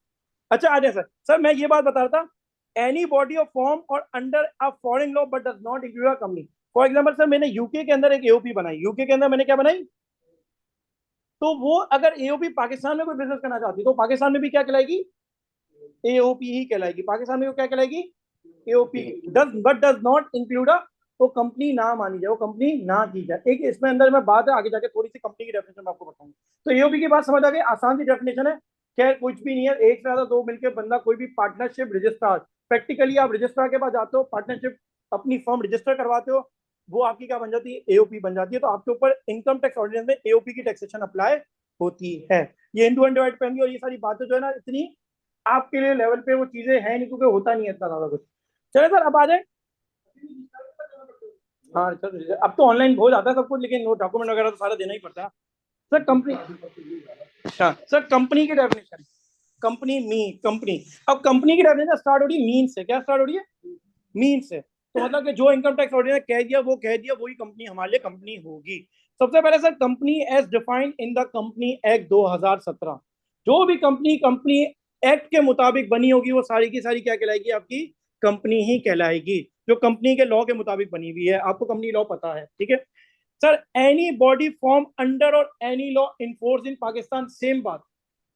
अच्छा आ जाए सर मैं ये बात बता रहा था, एनी बॉडी ऑफ फॉर्म और under a foreign law but does not include a company. For example sir मैंने यूके के अंदर एक AOP बनाई, यूके के अंदर मैंने क्या बनाई, तो वो अगर AOP पाकिस्तान में कोई बिजनेस करना चाहती तो पाकिस्तान में भी क्या कहलाएगी, AOP ही कहलाएगी, पाकिस्तान में वो क्या कहलाएगी, AOP, but does not include a, तो कंपनी ना मानी जाए, वो कंपनी ना की जाए। एक इसमें अंदर में बात है, आगे जाके थोड़ी सी कंपनी की डेफिनेशन मैं आपको बताऊंगा। तो AOP की बात समझ आ गई, आसान सी डेफिनेशन है, खैर कुछ भी नहीं है, एक से ज्यादा दो मिलकर बंदा, कोई भी पार्टनरशिप रजिस्ट्रार, प्रैक्टिकली आप रजिस्ट्रार के पास जाते हो, पार्टनरशिप अपनी फर्म रजिस्टर करवाते हो, वो आपकी क्या बन जाती है, AOP बन जाती है, तो आपके ऊपर इनकम टैक्स ऑर्डिनेंस में AOP की टैक्सेशन अप्लाई होती है। ये इंटू एंड डिवाइड पेंगी, और ये सारी बातें जो है ना, इतनी आपके लिए लेवल पे वो चीजें हैं नहीं, क्योंकि होता नहीं है इतना ज्यादा कुछ। चले सर अब आ जाए, हाँ सर अब तो ऑनलाइन हो जाता है सब कुछ, लेकिन वो डॉक्यूमेंट वगैरह तो सारा देना ही पड़ता है सर। कंपनी, अच्छा सर कंपनी की डेफिनेशन, कंपनी, अब कंपनी की डेफिनेशन स्टार्ट हो रही है मीन से, क्या स्टार्ट हो रही है, मीन से, तो मतलब कि जो इनकम टैक्स ऑर्डिनेंस कह दिया वही कंपनी हमारे लिए कंपनी होगी। सबसे पहले sir company as defined in the company act 2017, जो भी कंपनी एक्ट के मुताबिक बनी होगी वो सारी की सारी क्या कहलाएगी, आपकी कंपनी ही कहलाएगी, जो कंपनी के लॉ के मुताबिक बनी हुई है। आपको कंपनी लॉ पता है, ठीक है sir. Any body form under और एनी लॉ इनफोर्स इन पाकिस्तान, सेम बात,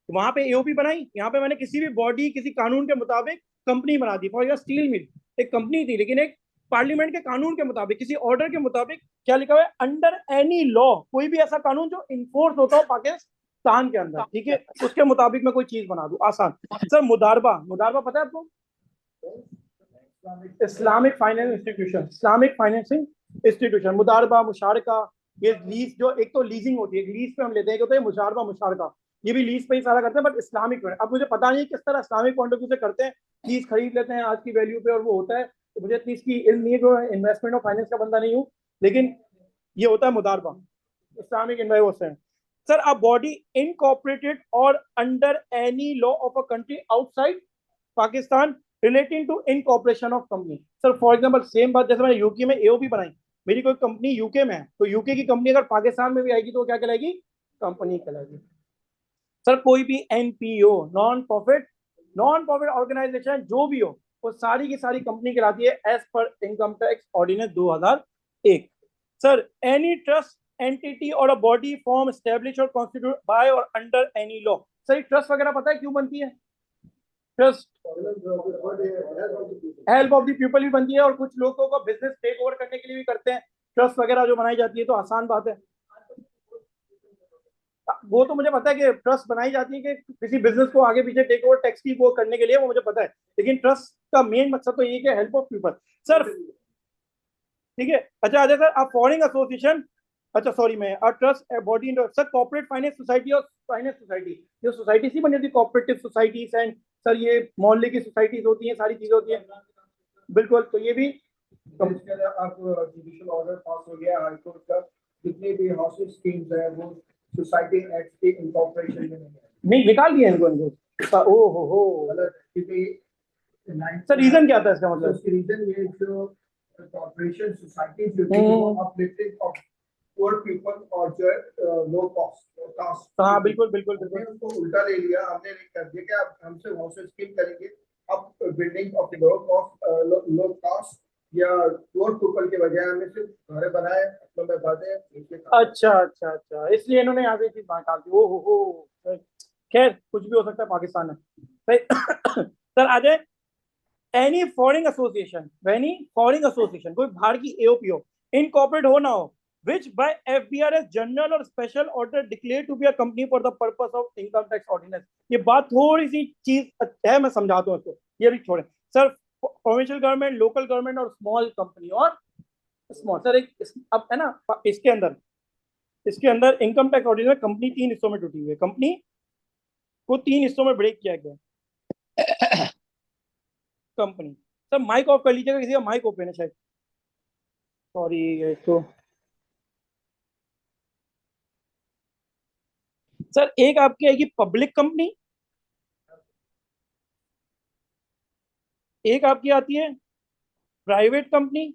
वहां पे AOP बनाई, यहाँ पे मैंने किसी भी बॉडी, किसी कानून के मुताबिक कंपनी बना दी। फॉर एग्जाम्पल स्टील मिल एक कंपनी थी, लेकिन एक पार्लियामेंट के कानून के मुताबिक, किसी ऑर्डर के मुताबिक क्या लिखा हुआ है, अंडर एनी लॉ, कोई भी ऐसा कानून जो इन्फोर्स होता हो पाकिस्तान के अंदर, ठीक है, उसके मुताबिक मैं कोई चीज बना दूं, आसान। सर मुदारबा पता है आपको, इस्लामिक फाइनेंसिंग इंस्टीट्यूशन, मुदारबा, मुशारका, ये लीज, जो एक तो लीजिंग होती है, लीज पे हम लेते हैं, होता है मुशारबा, मुशारका, ये भी लीज पे ही सारा करते हैं, बट इस्लामिक में। अब मुझे पता नहीं किस तरह इस्लामिक पॉइंट ऑफ व्यू से करते हैं, चीज खरीद लेते हैं आज की वैल्यू पे और वो होता है, तो मुझे इतनी इसकी इल्म नहीं है, जो इन्वेस्टमेंट और फाइनेंस का बंदा नहीं हूँ, लेकिन ये होता है मुदारबा, Islamic investment. Sir a body incorporated or under any law of a country outside Pakistan relating to incorporation of company. Sir for example same बात, जैसे मैंने यूके में AOP बनाई, मेरी कोई कंपनी यूके में है तो यूके की कंपनी अगर पाकिस्तान में भी आएगी तो वो क्या कहलाएगी, कंपनी कहलाएगी। सर कोई भी एनपीओ, नॉन प्रॉफिट ऑर्गेनाइजेशन जो भी हो, वो सारी की सारी कंपनी कहलाती है as per income tax ordinance 2001। Sir any trust entity or a body form establish or constitute by or under any law. Sir trust वगैरह पता है क्यों बनती है? Trust help of the people भी बनती है और कुछ लोगों का बिजनेस टेक ओवर करने के लिए भी करते हैं। ट्रस्ट वगैरह जो बनाई जाती है तो आसान बात है, वो तो मुझे पता है कि ट्रस्ट बनाई जाती है कि किसी बिजनेस को आगे पीछे टेक ओवर टैक्स की वो करने के लिए, वो मुझे पता है, लेकिन ट्रस्ट का मेन मकसद तो ये है कि हेल्प ऑफ पीपल। सर ठीक है, अच्छा अजय सर, आप फॉरेन एसोसिएशन, अच्छा सॉरी मैं trust body, sir corporate finance society और फाइनेंस सोसाइटी, जो सोसाइटी सी बनी होती है कॉर्पोरेटिव सोसाइटीज एंड सर ये मोहल्ले की सोसाइटीज होती हैं, सारी चीजें होती हैं, बिल्कुल। तो ये भी आपको जुडिशियल ऑर्डर पास हो गया हाई कोर्ट का, जितने भी हाउसिंग स्कीम्स है वो सोसाइटी एक्ट के इनकॉर्पोरेशन में नहीं निकाल दिया इनको। ओ हो सर रीजन क्या था इसका? मतलब रीजन ये जो कॉर्पोरेशन सोसाइटी जो थी वो अपलिफ्टिंग ऑफ पुअर पीपल और जो लो कास्ट, हाँ बिल्कुल बिल्कुल बिल्कुल, उसको उल्टा ले लिया हमने, कर दिया कि आप हमसे हाउसिंग स्कीम करेंगे, अब बिल्डिंग ऑफ लो कास्ट या पुअर पीपल के बजाय हमने सिर्फ घर बनाए अपनों में बांटे। अच्छा अच्छा अच्छा, इसलिए इन्होंने यहाँ से चीज निकाल दी। ओ हो, खैर कुछ भी हो सकता है पाकिस्तान में, सही। सर आ जाए, एनी फॉरेन एसोसिएशन, कोई बाहर की एओपी हो, इनकॉर्पोरेट हो ना हो, which by FBRS general or special order declare to be a company for the purpose of income tax ordinance. ये बात थोड़ी सी चीज है, मैं समझाता हूँ इसको, ये भी छोड़े। Sir provincial government, local government और स्मॉल कंपनी और स्मॉल, सर एक अब है ना, इसके अंदर इनकम टैक्स ऑर्डिनेंस कंपनी 3 हिस्सों में टूटी हुई है, कंपनी को 3 हिस्सों में ब्रेक किया गया। कंपनी, सर माइक ऑफ कर लीजिएगा, किसी का माइक ओपन है शायद, सॉरी। तो सर एक आपकी आएगी पब्लिक कंपनी, एक आपकी आती है प्राइवेट कंपनी,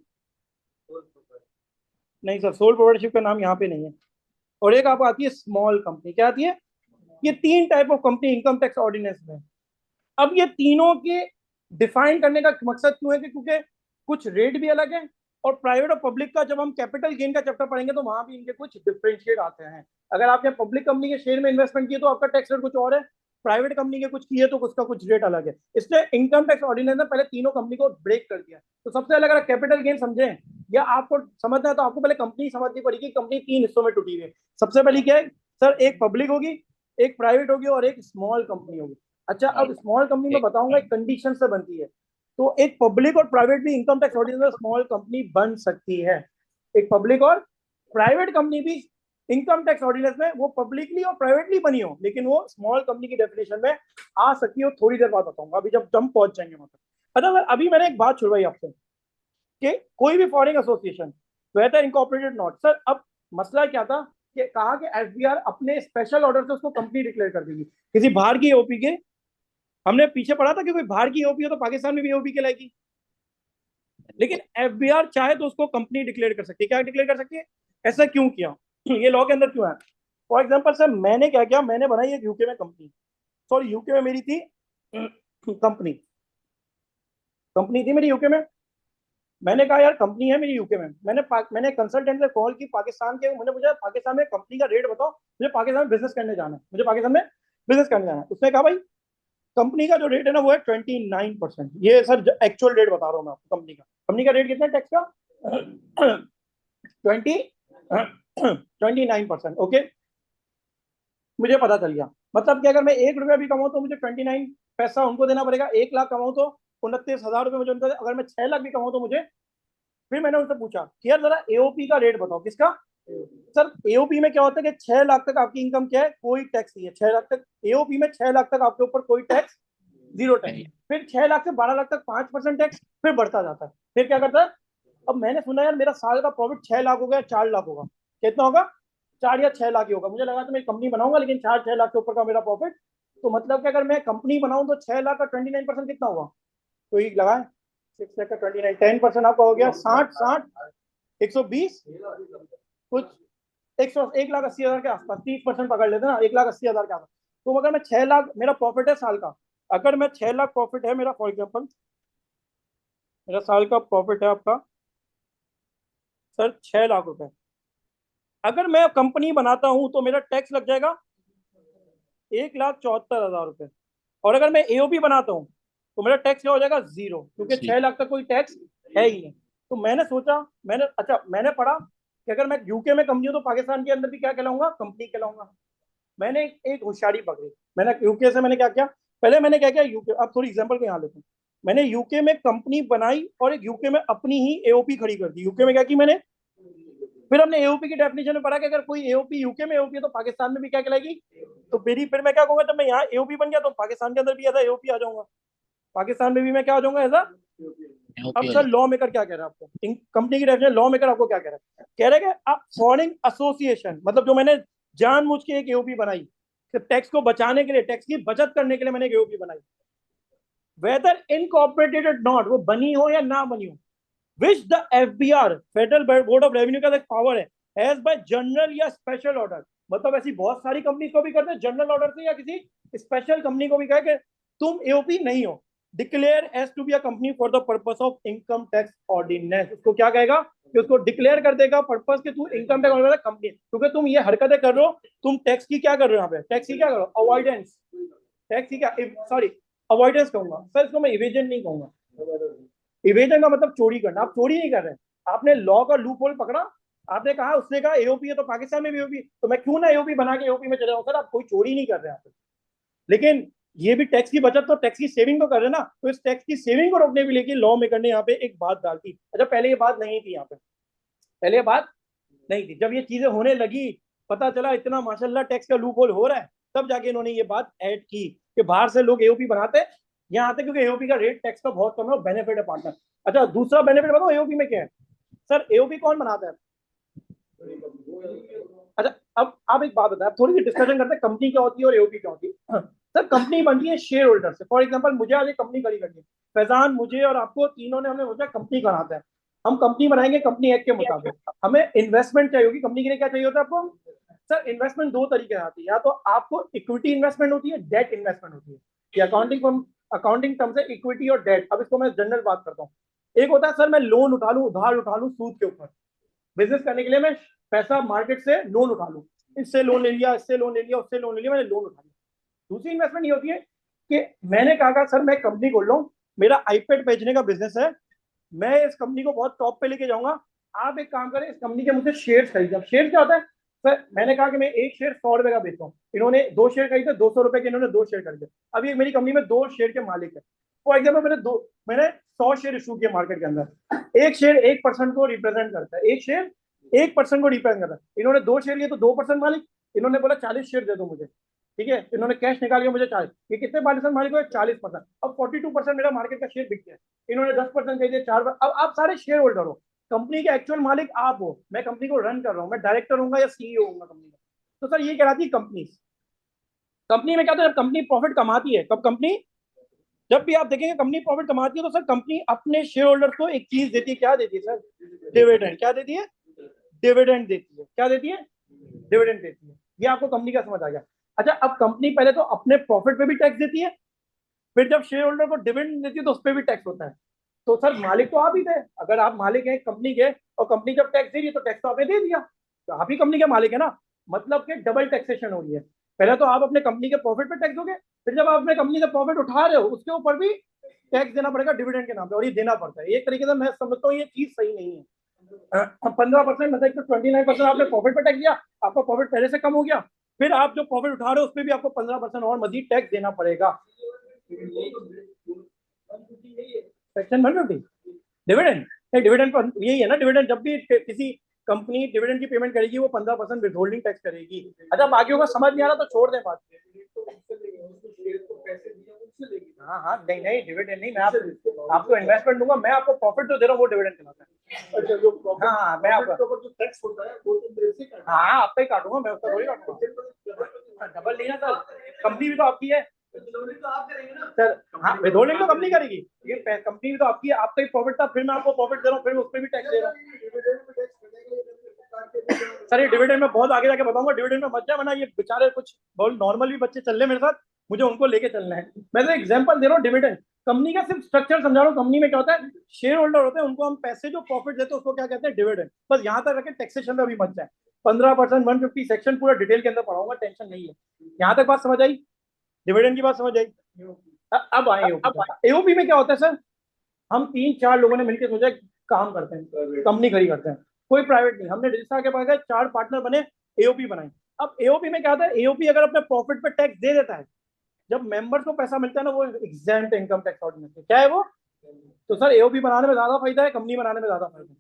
नहीं सर सोल प्रोप्राइटरशिप का नाम यहाँ पे नहीं है, और एक आपको आती है स्मॉल कंपनी। क्या आती है? ये 3 type of company income tax ordinance में। अब ये तीनों के डिफाइन करने का मकसद क्यों है कि क्योंकि कुछ रेट भी अलग है, और प्राइवेट और पब्लिक का जब हम कैपिटल गेन का चैप्टर पढ़ेंगे तो वहां भी इनके कुछ डिफरेंशिएट आते हैं। अगर आपने पब्लिक कंपनी के शेयर में इन्वेस्टमेंट किया तो आपका टैक्स रेट कुछ और है, प्राइवेट कंपनी के कुछ किए तो उसका कुछ रेट अलग है। इसलिए इनकम टैक्स ऑर्डिनेंस ने पहले तीनों कंपनी को ब्रेक कर दिया। तो सबसे अलग, अगर कैपिटल गेन समझे या आपको समझना है तो आपको पहले कंपनी समझनी पड़ेगी। कंपनी 3 हिस्सों में टूटी हुई है। सबसे पहली क्या है सर? एक पब्लिक होगी, एक प्राइवेट होगी और एक स्मॉल कंपनी होगी। अच्छा अब स्मॉल कंपनी में बताऊंगा एक कंडीशन से बनती है, तो एक पब्लिक और प्राइवेट भी इनकम टैक्स ऑर्डिनेंस में स्मॉल कंपनी बन सकती है। एक पब्लिक और प्राइवेट कंपनी भी इनकम टैक्स ऑर्डिनेंस में वो पब्लिकली और प्राइवेटली बनी हो, लेकिन वो स्मॉल कंपनी की डेफिनेशन में आ सकती है। थोड़ी देर बाद बताऊंगा, अभी जब हम पहुंच जाएंगे वहां तक। अच्छा अभी मैंने एक बात छुड़वाई आपसे कि कोई भी foreign association weather incorporated not. Sir अब मसला क्या था कि कहा कि एफबीआर अपने स्पेशल ऑर्डर से उसको कंपनी डिक्लेयर कर देगी किसी बाहर की एओपी के। हमने पीछे पढ़ा था कि कोई बाहर की एओपी हो तो पाकिस्तान में भी एओपी कहलाएगी, लेकिन एफबीआर चाहे तो उसको कंपनी डिक्लेयर कर सकती है। क्या डिक्लेयर कर सकती है? ऐसा क्यों किया? ये लॉ के अंदर क्यों है? फॉर एग्जाम्पल सर मैंने क्या किया, मैंने बनाई एक यूके में कंपनी, सॉरी यूके में मेरी थी कंपनी थी मेरी यूके में। मैंने कहा यार कंपनी है मेरी यूके में, मैंने कंसल्टेंट से कॉल की पाकिस्तान के, मैंने पूछा पाकिस्तान में कंपनी का रेट बताओ, मुझे पाकिस्तान में बिजनेस करने जाना है, मुझे पाकिस्तान में बिजनेस करने जाना है। उसने कहा भाई कंपनी का जो रेट है ना वो है 29%। ये सर एक्चुअल रेट बता रहा हूँ मैं आपको। कंपनी का रेट कितना है टैक्स का? 29%। ओके, मुझे पता चल गया। मतलब कि अगर मैं 1 रुपया भी कमाऊँ तो मुझे 29 पैसा उनको देना पड़ेगा। 1 लाख कमाऊँ तो 29,000 रुपये मुझे उनको। अगर मैं 6 लाख भी कमाऊँ तो मुझे। फिर मैंने उनसे पूछा कि यार जरा एओपी का रेट बताओ। किसका? सर एओपी में क्या होता है कि 6 लाख तक आपकी इनकम क्या है, कोई टैक्स नहीं है। 6 लाख तक एओपी में 6 लाख तक आपके ऊपर कोई टैक्स, 0 टैक्स। फिर 6 लाख से 12 लाख तक 5% टैक्स, फिर बढ़ता जाता है। फिर क्या करता है? अब मैंने सुना यार मेरा साल का प्रॉफिट 6 लाख हो गया, 4 लाख होगा। कितना होगा? 4 या 6 लाख ही होगा। मुझे लगा तो मैं कंपनी बनाऊंगा लेकिन 4-6 लाख के ऊपर का मेरा प्रॉफिट। तो मतलब कि अगर मैं कंपनी बनाऊं तो 6 लाख का 29% कितना होगा? तो ये लगाए 6 लाख का 29, 10% आपका हो गया 60। 120 कुछ 1,80,000 के आसपास, 30% पकड़ लेते ना, 1,80,000 के आसपास। तो अगर मैं 6 लाख मेरा प्रॉफिट है साल का, अगर मैं 6 लाख प्रॉफिट है मेरा, फॉर एग्जाम्पल मेरा साल का प्रॉफिट है आपका सर 6 लाख रुपए, अगर मैं कंपनी बनाता हूं तो मेरा टैक्स लग जाएगा 1,74,000 रुपए, और अगर मैं एओपी बनाता हूं तो मेरा टैक्स क्या हो जाएगा 0, क्योंकि 6 लाख तक कोई टैक्स है ही नहीं। तो मैंने सोचा, मैंने पढ़ा कि अगर मैं यूके में कंपनी हूं तो पाकिस्तान के अंदर भी क्या कहलाऊंगा, कंपनी कहलाऊंगा। मैंने एक होशियारी पकड़ी, मैंने यूके से मैंने क्या किया, पहले मैंने क्या किया यूके, अब थोड़ी एग्जांपल को यहाँ लेते हैं। मैंने यूके में कंपनी बनाई और एक यूके में अपनी ही एओपी खड़ी कर दी। यूके में क्या की मैंने, फिर हमने एओपी की डेफिनेशन में पढ़ा कि अगर कोई एओपी यूके में एओपी है तो पाकिस्तान में भी क्या कहलाएगी। तो फिर मैं क्या कहूंगा, जब मैं यहाँ एओपी बन गया तो पाकिस्तान के अंदर भी एज एओपी आ जाऊंगा, पाकिस्तान में भी मैं क्या आ जाऊंगा एज। अब सर लॉ मेकर क्या कह रहा है आपको, कंपनी की डेफिनेशन लॉ मेकर आपको क्या कह रहा है, कह रहा है कि फॉरेन एसोसिएशन, मतलब जो मैंने जानबूझ के एक एओपी बनाई, टैक्स को बचाने के लिए, टैक्स की बचत करने के लिए मैंने एक एओपी बनाई, वेदर इनकॉर्पोरेटेड नॉट, वो बनी हो या ना बनी हो, which the FBR federal board of revenue का एक पावर है, हैज बाय जनरल या स्पेशल ऑर्डर, मतलब ऐसी बहुत सारी कंपनी को भी करते हैं जनरल ऑर्डर से, या किसी स्पेशल कंपनी को भी कहे कि तुम एओपी नहीं हो, declare as to be a company for the purpose of income tax ordinance, उसको क्या कहेगा कि उसको डिक्लेयर कर देगा पर्पस के तू इनकम टैक्स ऑर्डिनेंस कंपनी, क्योंकि तुम ये हरकतें कर रहे हो, तुम टैक्स की क्या कर रहे हो, यहाँ पे टैक्स की क्या करो, अवॉइडेंस, टैक्स की क्या, सॉरी अवॉइडेंस कहूंगा सर, इसको मैं इवेजन नहीं कहूंगा। इवेजन का मतलब चोरी करना, आप चोरी नहीं कर रहे हैं, आपने लॉ का लूप होल पकड़ा, आपने कहा, उसने कहा एओपी है तो पाकिस्तान में भी एओपी, तो मैं क्यों ना एओपी बना के एओपी में चले जाऊं, सर आप कोई चोरी नहीं कर रहे हैं। लेकिन ये भी टैक्स की बचत, तो टैक्स की सेविंग तो कर रहे हैं ना, तो इस टैक्स की सेविंग को रोकने के लिए लॉ मेकर ने यहाँ पे एक बात डाल दी। अच्छा पहले ये बात नहीं थी यहाँ पे, पहले ये बात नहीं थी, जब ये चीजें होने लगी, पता चला इतना माशाल्लाह टैक्स का लूप होल हो रहा है, तब जाके इन्होंने ये बात ऐड की कि बाहर से लोग एओपी बनाते हैं, यहाँ आते क्योंकि एओपी का रेट टैक्स का बहुत कम है, बेनिफिट है पार्टनर। अच्छा दूसरा बेनिफिट बताओ एओपी में क्या है सर, एओपी कौन बनाता है। अच्छा अब एक बात बताए, थोड़ी सी डिस्कशन करते हैं कंपनी क्या होती है और एओपी क्या होती है। सर कंपनी बनती है शेयर होल्डर से, फॉर एग्जांपल मुझे आज एक कंपनी खड़ी करनी है, फैजान मुझे और आपको तीनों ने हमने सोचा कंपनी बनाते हैं, हम कंपनी बनाएंगे कंपनी एक्ट के मुताबिक, हमें इन्वेस्टमेंट चाहिए होगी, कंपनी के लिए क्या चाहिए होता है आपको सर, इन्वेस्टमेंट दो तरीके से आती है, या तो आपको इक्विटी इन्वेस्टमेंट होती है, डेट इन्वेस्टमेंट होती है, ये अकाउंटिंग टर्म से इक्विटी और डेट। अब इसको मैं जनरल बात करता हूँ, एक होता है सर मैं लोन उठा लूं, उधार उठा लूं सूद के ऊपर, बिजनेस करने के लिए मैं पैसा मार्केट से लोन उठा लूं, इससे लोन ले लिया, इससे लोन ले लिया, उससे लोन ले लिया, मैंने लोन उठा लिया। दूसरी इन्वेस्टमेंट ये होती है कि मैंने कहा सर मैं कंपनी खोल रहा हूँ, मेरा आईपैड बेचने का बिजनेस है, मैं इस कंपनी को बहुत टॉप पे लेके जाऊंगा, आप एक काम करें इस कंपनी के मुझसे शेयर खरीद। शेयर क्या होता है सर, मैंने कहा कि मैं एक शेयर 100 रुपए का बेचता हूँ, इन्होंने 2 शेयर खरीदे 200 रुपए के, इन्होंने 2 शेयर खरीदे, अभी मेरी कंपनी में 2 शेयर के मालिक है, फॉर एग्जाम्पल मैंने 100 शेयर इशू किया मार्केट के अंदर, एक शेयर 1% को रिप्रेजेंट करता है, एक शेयर 1% को रिप्रेजेंट करता है, इन्होंने 2 शेयर लिए तो 2% मालिक, इन्होंने बोला 40 शेयर दे दो मुझे, ठीक है, इन्होंने कैश निकाल के मुझे 40, ये कितने परसेंट मालिक हो, 40%, अब 42% मेरा मार्केट का शेयर बिक गया, इन्होंने 10% कह दिया, 4, अब आप सारे शेयर होल्डर हो, कंपनी के एक्चुअल मालिक आप हो, मैं कंपनी को रन कर रहा हूँ, मैं डायरेक्टर हूँ या सीईओ हूँ कंपनी का। तो सर ये कहलाती है कंपनी। कंपनी में क्या होता है, जब कंपनी प्रॉफिट कमाती है, कब कंपनी, जब भी आप देखेंगे कंपनी प्रॉफिट कमाती है तो सर कंपनी अपने शेयर होल्डर को एक चीज देती है, क्या देती है सर, डिविडेंड, क्या देती है, डिविडेंड देती है, क्या देती है, डिविडेंड देती है, ये आपको कंपनी का समझ आ गया। अच्छा अब कंपनी पहले तो अपने प्रॉफिट पे भी टैक्स देती है, फिर जब शेयर होल्डर को डिविडेंड देती है तो उस पर भी टैक्स होता है, तो सर मालिक तो आप ही थे, अगर आप मालिक हैं कंपनी के और कंपनी जब टैक्स दे रही है तो टैक्स तो आपने दे दिया, तो आप ही कंपनी के मालिक है ना, मतलब कि डबल टैक्सेशन हो रही है, पहले तो आप अपने कंपनी के प्रॉफिट पे टैक्स दोगे, फिर जब आप अपने कंपनी का प्रॉफिट उठा रहे हो उसके ऊपर भी टैक्स देना पड़ेगा डिविडेंड के नाम पे, और ये देना पड़ता है, एक तरीके से मैं समझता हूँ ये चीज सही नहीं है। 15% मतलब 29% आपने प्रॉफिट पे टैक्स दिया, आपका प्रॉफिट पहले से कम हो गया, फिर आप जो प्रॉफिट उठा रहे हो उस पर भी आपको 15% और मजीद टैक्स देना पड़ेगा। सेक्शन 150 डिविडेंड, डिविडेंड यही है ना, डिविडेंड जब भी किसी कंपनी डिविडेंड की पेमेंट करेगी वो 15% विथहोल्डिंग टैक्स करेगी। अच्छा बाकी होगा समझ नहीं आ रहा तो छोड़ दें बात, हाँ हाँ नहीं नहीं डिविडेंड नहीं, मैं आपको इन्वेस्टमेंट दूंगा, मैं आपको प्रॉफिट जो दे रहा हूँ वो डिविडेंड कहलाता है। हाँ मैं आपको टैक्स होता है वो तो बेसिक है, हाँ आपका ही काटूंगा मैं, उसका थोड़ी काटूंगा, डबल नहीं ना सर, कंपनी भी तो आपकी है सर, हाँ विथहोल्डिंग तो कंपनी करेगी, ये कंपनी भी तो आपकी है, आपका ही प्रॉफिट था, फिर मैं आपको प्रॉफिट दे रहा हूँ, फिर उस पर भी टैक्स दे रहा हूँ। सर ये डिविडेंड में बहुत आगे जाके बताऊंगा, डिविडेंड में मत जाए, वरना ये बेचारे कुछ बहुत नॉर्मल भी बच्चे चल रहे हैं मेरे साथ, मुझे उनको लेके चलना है। मैं तो एग्जांपल दे रहा हूँ डिविडेंड, कंपनी का सिर्फ स्ट्रक्चर समझा रहा हूँ। कंपनी में क्या होता है, शेयर होल्डर होते हैं, उनको हम पैसे जो प्रॉफिट देते हैं उसको क्या कहते हैं, डिविडेंड। बस यहाँ तक रखे, टैक्सेशन में अभी मत जाए। 15% 150 सेक्शन पूरा डिटेल के अंदर पढ़ाऊंगा, टेंशन नहीं है। यहाँ तक बात समझ आई, डिविडेंड की बात समझ आई। अब आए एओपी में क्या होता है सर, हम 3-4 लोगों ने मिलकर सोचा काम करते हैं, कंपनी खड़ी करते हैं, कोई प्राइवेट नहीं, हमने रजिस्ट्रार के पास गए, 4 पार्टनर बने, एओपी बनाई। अब एओपी में क्या होता है, एओपी अगर अपने प्रॉफिट पे टैक्स दे देता है, जब मेंबर्स को पैसा मिलता है ना, वो एग्जेम्प्ट इनकम टैक्स ऑर्डिनेंस से, क्या है वो। तो सर एओपी बनाने में ज्यादा फायदा है, कंपनी बनाने में ज्यादा फायदा है।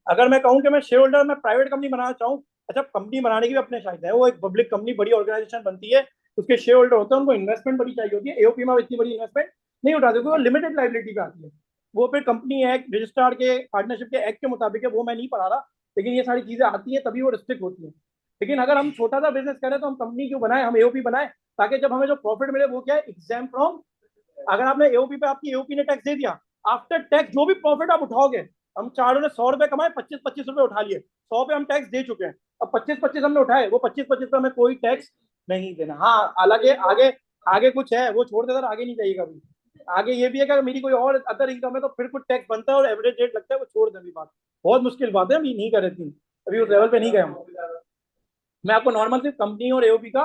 अगर मैं कहूँ कि मैं शेयर होल्डर, मैं प्राइवेट कंपनी बनाना चाहूँ, अच्छा कंपनी बनाने की भी अपने फायदा है, वो एक पब्लिक कंपनी, बड़ी ऑर्गेनाइजेशन बनती है, उसके शेयर होल्डर होते हैं, उनको इन्वेस्टमेंट बड़ी चाहिए होती है। एओपी में इतनी बड़ी इन्वेस्टमेंट नहीं उठाते, क्योंकि वो लिमिटेड लाइबिलिटी पे आती है। वो फिर कंपनी एक्ट, रजिस्ट्रार के, पार्टनरशिप के एक्ट के मुताबिक है, वो मैं नहीं पढ़ा रहा, लेकिन ये सारी चीजें आती हैं तभी वो रिस्ट्रिक्ट होती है। लेकिन अगर हम छोटा सा बिजनेस करें तो हम कंपनी क्यों बनाए, हम एओपी बनाए, ताकि जब हमें जो प्रॉफिट मिले वो क्या है, एग्जाम फ्रॉम। अगर आपने एओपी पे, आपकी एओपी ने टैक्स दे दिया, आफ्टर टैक्स जो भी प्रॉफिट आप उठाओगे, हम चारों ने 100 रुपए कमाए, 25-25 रुपए उठा लिए, 100 पे हम टैक्स दे चुके हैं, अब 25-25 हमने उठाए, वो 25-25 पे हमें कोई टैक्स नहीं देना। हाँ हालांकि आगे आगे कुछ है, वो छोड़ दे सर, आगे नहीं जाइएगा अभी। आगे ये भी है कि अगर मेरी कोई और अदर इनकम है तो फिर कुछ टैक्स बनता है और एवरेज रेट लगता है, वो छोड़ दे अभी बात, बहुत मुश्किल बात है, अभी नहीं कर रहे थे, अभी उस लेवल पे नहीं गए हम। मैं आपको नॉर्मल सिर्फ कंपनी और एओपी का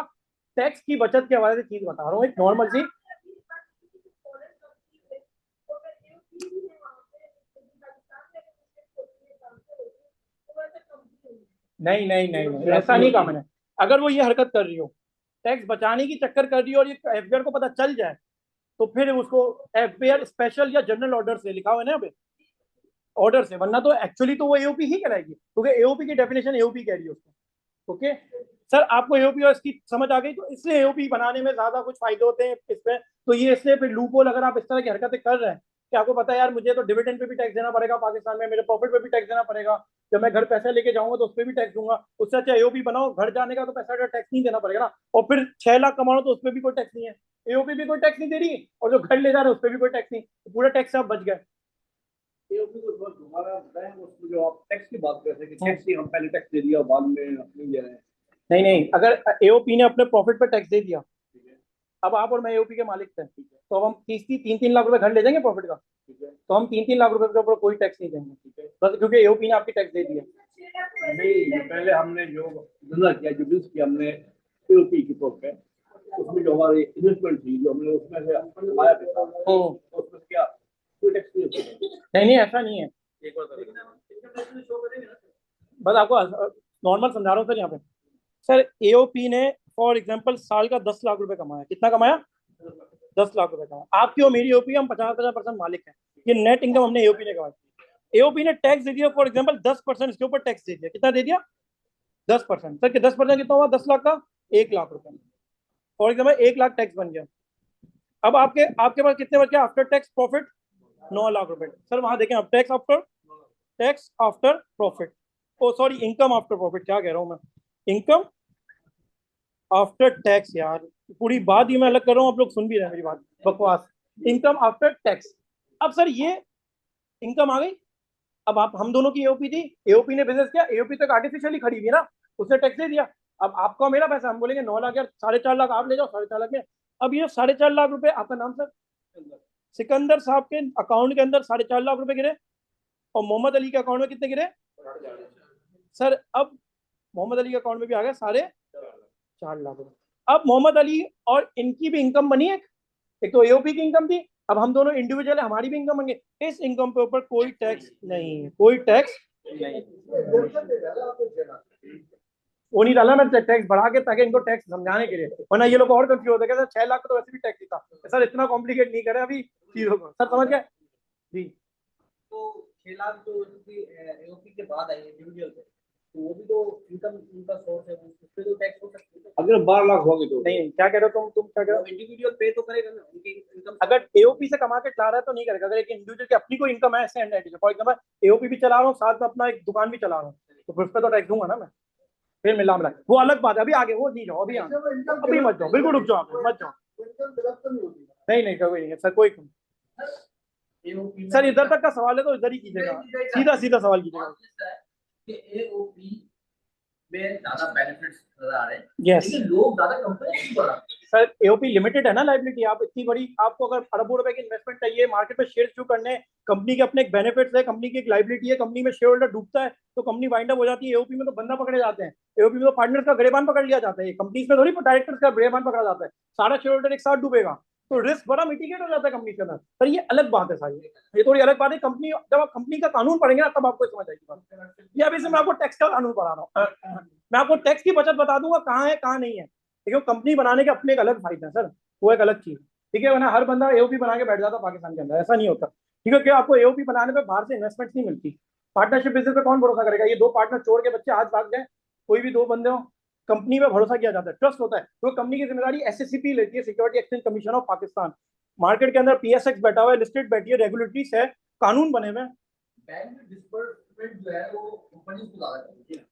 टैक्स की बचत के हवाले से चीज बता रहा हूँ, एक नॉर्मल सी। नहीं नहीं नहीं नहीं, ऐसा नहीं कहा मैंने। अगर वो ये हरकत कर रही हो, टैक्स बचाने की चक्कर कर रही हो, और ये एफबीआर को पता चल जाए, तो फिर उसको एफबीआर स्पेशल या जनरल ऑर्डर से, लिखा हुआ है ना यहाँ पे, ऑर्डर से, वरना तो एक्चुअली तो वो एओपी ही कराएगी, क्योंकि एओपी की डेफिनेशन एओपी कह रही है उसको। ओके सर, आपको एओपी और इसकी समझ आ गई, तो इसलिए एओपी बनाने में ज्यादा कुछ फायदे होते हैं इसमें। तो ये इसलिए फिर लूपहोल, अगर आप इस तरह की हरकतें कर रहे हैं कि आपको पता है यार मुझे तो डिविडेंड पे भी टैक्स देना पड़ेगा पाकिस्तान में, मेरे प्रॉफिट पे भी टैक्स देना पड़ेगा, जब मैं घर पैसे लेके जाऊंगा तो उस पर भी टैक्स दूंगा, उससे अच्छा एओपी बनाओ, घर जाने का तो पैसा का टैक्स नहीं देना पड़ेगा ना, और फिर 6 लाख कमाओ तो उस पर भी कोई टैक्स नहीं है, एओपी भी कोई टैक्स नहीं दे रही, और जो घर ले जा रहे हैं उस पर भी कोई टैक्स नहीं, तो पूरा टैक्स आप बच गए। एओपी को थोड़ा दोबारा बताएं, उसमें जो आप टैक्स की बात कर रहे थे कि टैक्स ही हम पहले टैक्स दे दिया बाद में नहीं दे रहे हैं। नहीं नहीं, अगर एओपी ने अपने प्रॉफिट पे टैक्स दे दिया, अब आप और मैं एओपी के मालिक थे, तो अब हम 3-3 लाख रुपए घर ले जाएंगे प्रॉफिट का, तो हम 3-3 लाख रुपए के ऊपर कोई टैक्स नहीं देंगे, बस क्योंकि एओपी ने आपकी टैक्स दे दिया। नहीं, पहले हमने जो धंधा किया, जो बिजनेस किया हमने एओपी की तौर पे, उसमें जो हमारी इन्वेस्टमेंट थी, जो हमने उसमें से आया पैसा, उसमें क्या कोई टैक्स नहीं होता। नहीं ऐसा नहीं है, बस आपको नॉर्मल समझा रहा हूँ सर। यहाँ पे सर एओपी ने फॉर एग्जांपल साल का 10 लाख रुपए कमाया, कितना कमाया, 10 लाख रुपए कमाया, आपकी और मेरी एओपी, हम 50% मालिक हैं, ये नेट इनकम हमने एओपी ने कमाई। एओपी ने टैक्स दे दिया फॉर एग्जांपल 10% इसके ऊपर टैक्स दे दिया, कितना दे दिया, 10%। सर 10% कितना हुआ, 10 लाख का 1 लाख रुपए, फॉर एग्जाम्पल 1 लाख टैक्स बन गया। अब आपके आपके पास कितने बच गया आफ्टर टैक्स प्रॉफिट, 9 लाख रुपए। सर वहां देखें आप, टैक्स आफ्टर प्रॉफिट, ओ सॉरी इनकम आफ्टर प्रॉफिट, क्या कह रहा हूं मैं, इनकम आफ्टर टैक्स, यार पूरी बात ही मैं अलग कर रहा हूँ, आप लोग सुन भी रहे हैं मेरी बात, बकवास, इनकम आफ्टर टैक्स। अब सर ये इनकम आ गई, अब आप हम दोनों की एओपी थी, एओपी ने बिजनेस किया, एओपी तक आर्टिफिशियली खड़ी हुई ना, उसने टैक्स दे दिया, अब आपका मेरा पैसा, हम बोलेंगे 9 लाख यार, 4.5 लाख आप ले जाओ, 4.5 लाख में। अब ये 4.5 लाख रुपए, आपका नाम सर सिकंदर साहब के अकाउंट के अंदर 4.5 लाख रुपए गिरे, और मोहम्मद अली के अकाउंट में कितने गिरे सर, अब मोहम्मद अली के अकाउंट में भी आ गया 4.5 लाख रुपए। अब मोहम्मद अली और इनकी भी इनकम बनी है, एक तो एओपी की इनकम थी, अब हम दोनों इंडिविजुअल है, हमारी भी इनकम बन गई, इस इनकम के ऊपर कोई टैक्स नहीं है, कोई टैक्स नहीं, वो नहीं डाला मैं टैक्स बढ़ा के, ताकि इनको टैक्स समझाने के लिए, वरना ये लोग और कंफ्यूज होते हैं, सर 6 लाख तो वैसे भी टैक्स था, सर इतना कॉम्प्लिकेट नहीं करे अभी चीजों को, सर समझ गए जी। तो 6 लाख जो एओपी के बाद आई इंडिविजुअल पे, तो वो भी तो इनकम उनका सोर्स है, उस पे तो टैक्स हो सकती है। अगर 12 लाख होगी तो नहीं, क्या कह रहे हो तुम क्या कह रहे हो, इंडिविजुअल पे तो करेगा ना, उनकी इनकम अगर एओपी से कमा के ला रहा है तो नहीं करेगा, अगर एक इंडिविजुअल की अपनी कोई इनकम है, फॉर एग्जाम्पल एओपी भी चला रहा हूँ, साथ में अपना एक दुकान भी चला रहा हूँ, तो फिर उस पर तो टैक्स दूंगा ना मैं, फिर मिला वो अलग बात है, अभी आगे वो नहीं जाओ, अभी अभी मत जाओ, बिल्कुल रुक जाओ, मत जाओ, नहीं कोई नहीं सर, कोई सर इधर तक का सवाल है तो इधर ही कीजिएगा, सीधा सवाल कीजिएगा। कि एओपी में ज्यादा बेनिफिट्स नजर आ रहे हैं, Yes. लेकिन लोग ज्यादा कंपनी नहीं बढ़ा रहे। सर एओपी लिमिटेड है ना लाइबिलिटी, आप इतनी बड़ी, आपको अगर अरबों रुपए की इन्वेस्टमेंट चाहिए, मार्केट में शेयर इश्यू करने, कंपनी के अपने एक बेनिफिट्स है, कंपनी की एक लाइबिलिटी है, कंपनी में शेयर होल्डर डूबता है तो कंपनी वाइंड अप हो जाती है। एओपी में तो बंदा पकड़े जाते हैं, एओपी में तो पार्टनर्स का गिरेबान पकड़ लिया जाता है, कंपनीज में थोड़ी डायरेक्टर्स का गिरेबान पकड़ा जाता है, सारा शेयर होल्डर एक साथ डूबेगा तो रिस्क बड़ा मिटिगेट हो जाता है कंपनी के अंदर। सर ये अलग बात है सारी, ये थोड़ी अलग बात है। कंपनी, जब आप कंपनी का कानून पढ़ेंगे ना तब आपको समझ आएगी बात। ये अभी से मैं आपको टैक्स का कानून पढ़ा रहा हूँ, मैं आपको टैक्स की बचत बता दूंगा कहाँ है कहाँ नहीं है, देखो कंपनी बनाने के अपने एक अलग फायदे हैं सर, वो एक अलग चीज, ठीक है। वरना हर बंदा एओपी बना के बैठ जाता पाकिस्तान के अंदर, ऐसा नहीं होता, ठीक है। क्या आपको एओपी बनाने पे बाहर से इन्वेस्टमेंट नहीं मिलती, पार्टनरशिप बिजनेस पे कौन भरोसा करेगा? ये दो पार्टनर चोर के बच्चे आज भाग जाए, कोई भी दो बंदे हो, कंपनी पे भरोसा किया जाता है, ट्रस्ट होता है, तो कंपनी की जिम्मेदारी एसएससीपी लेती है, security exchange commission of Pakistan. Market के अंदर पीएसएक्स बैठा हुआ है, लिस्टेड बैठी है, रेगुलेटरीज है, कानून बने हुए हैं। बैंक में डिस्बर्समेंट जो है वो कंपनी को ज्यादा करती है।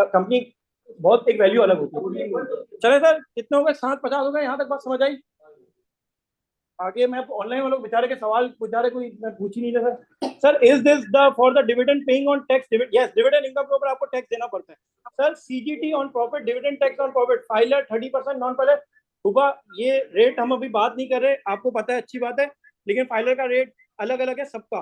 कंपनी बहुत एक वैल्यू अलग होती है। चले सर, कितने हो गए? 7:50 हो गए, यहाँ तक बात समझ आई? आगे मैं ऑनलाइन वालों बेचारे के सवाल बेचारे कोई मैं पूछ ही नहीं रहा sir. Is this the for the dividend paying on tax? Yes, dividend income के ऊपर आपको टैक्स देना पड़ता है sir. CGT on profit, dividend tax on profit, filer 30%, non filer हुआ। ये रेट हम अभी बात नहीं कर रहे, आपको पता है, अच्छी बात है, लेकिन फाइलर का रेट अलग अलग है सबका,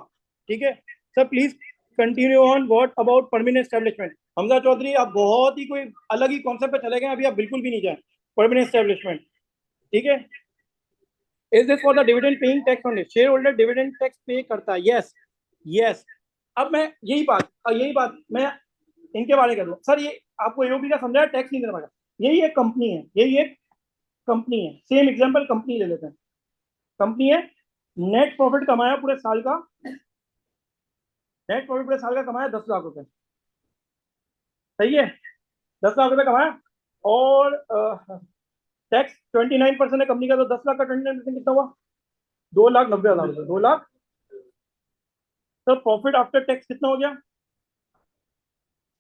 ठीक है sir. Please continue on. What about permanent establishment? Hamza Chaudhry, आप बहुत ही कोई अलग ही कॉन्सेप्ट पे चले गए, अभी आप बिल्कुल भी नहीं जाए। परमानेंट एस्टेब्लिशमेंट, ठीक है। Is this for the dividend paying tax only? Shareholder dividend tax पे करता है, yes, yes। अब मैं यही बात मैं इनके बारे में कर दूं सर। ये आपको एओपी का समझाया, टैक्स नहीं देना पड़ेगा। यही एक कंपनी है, सेम एग्जांपल कंपनी ले लेते हैं। कंपनी है, नेट प्रॉफिट कमाया पूरे साल का, कमाया 10 लाख रुपए, सही है, 10 लाख रुपए कमाया, और टैक्स 29% है कंपनी का, तो 10 लाख का 29% कितना हुआ? 2,90,000 रुपये, 2 लाख। तो प्रॉफिट आफ्टर टैक्स कितना हो गया?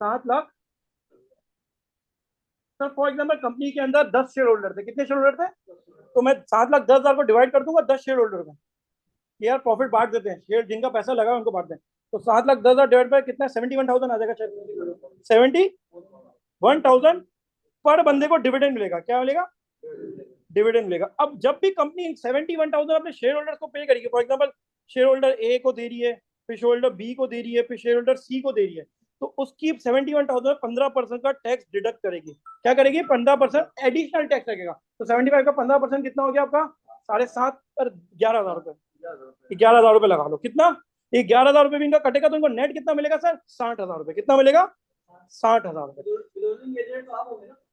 7 lakh. Sir for example company के अंदर 10 शेयर होल्डर थे, कितने शेयर होल्डर थे? तो मैं 7 लाख 10,000 को डिवाइड कर दूंगा 10 शेयर होल्डर में, यार प्रॉफिट बांट देते हैं, शेयर जिनका पैसा लगा उनको बांट दें, तो 7 लाख 10,000 डिवाइड बाय कितना? 71,000 आ जाएगा शायद, 71,000 पर बंदे को डिविडेंड मिलेगा। क्या मिलेगा? डिविडेंड मिलेगा। अब जब भी कंपनी 71,000 अपने शेयर होल्डर को पे करेगी, फॉर एग्जांपल शेयर होल्डर ए को दे रही है, फिर शेयर होल्डर बी को दे रही है, फिर शेयर होल्डर सी को दे रही है, तो उसकी 71,000 15% का टैक्स डिडक्ट करेगी। क्या करेगी? 15% एडिशनल टैक्स लगेगा। तो 75 का 15% कितना हो गया आपका? 7.5 और 11,000 रुपए, 11,000 रुपए लगा लो। कितना? ये 11,000 रुपए भी इनका कटेगा तो इनको नेट कितना मिलेगा सर? 60,000 रुपए। कितना मिलेगा? 60,000 रुपए।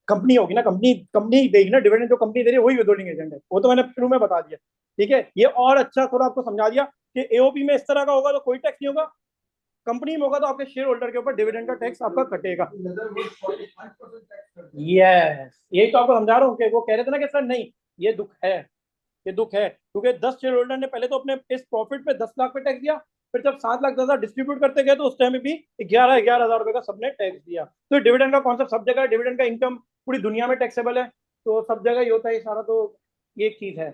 कंपनी होगी ना, कंपनी देगी ना डिविडेंड, जो कंपनी दे रही है वही विथहोल्डिंग एजेंट है, वो तो मैंने शुरू में बता दिया, ठीक है। ये और अच्छा थोड़ा आपको समझा दिया कि एओपी में इस तरह का होगा तो कोई टैक्स नहीं होगा, कंपनी में होगा तो आपके शेयर होल्डर के ऊपर डिविडेंड का टैक्स आपका कटेगा। यस, यही तो आपको समझा रहा हूँ कि वो कह रहे थे ना कि सर नहीं, ये दुख है, क्योंकि 10 शेयर होल्डर ने पहले तो अपने इस प्रॉफिट पे 10 लाख पे टैक्स दिया, फिर जब 7 लाख 10,000 डिस्ट्रीब्यूट करते गए तो उस टाइम में भी 11,000 रुपए का सबने टैक्स दिया। तो डिविडेंड का कॉन्सेप्ट सब जगह, डिविडेंड का इनकम पूरी दुनिया में टैक्सेबल है, तो सब जगह ये होता है, सारा तो ये एक चीज है,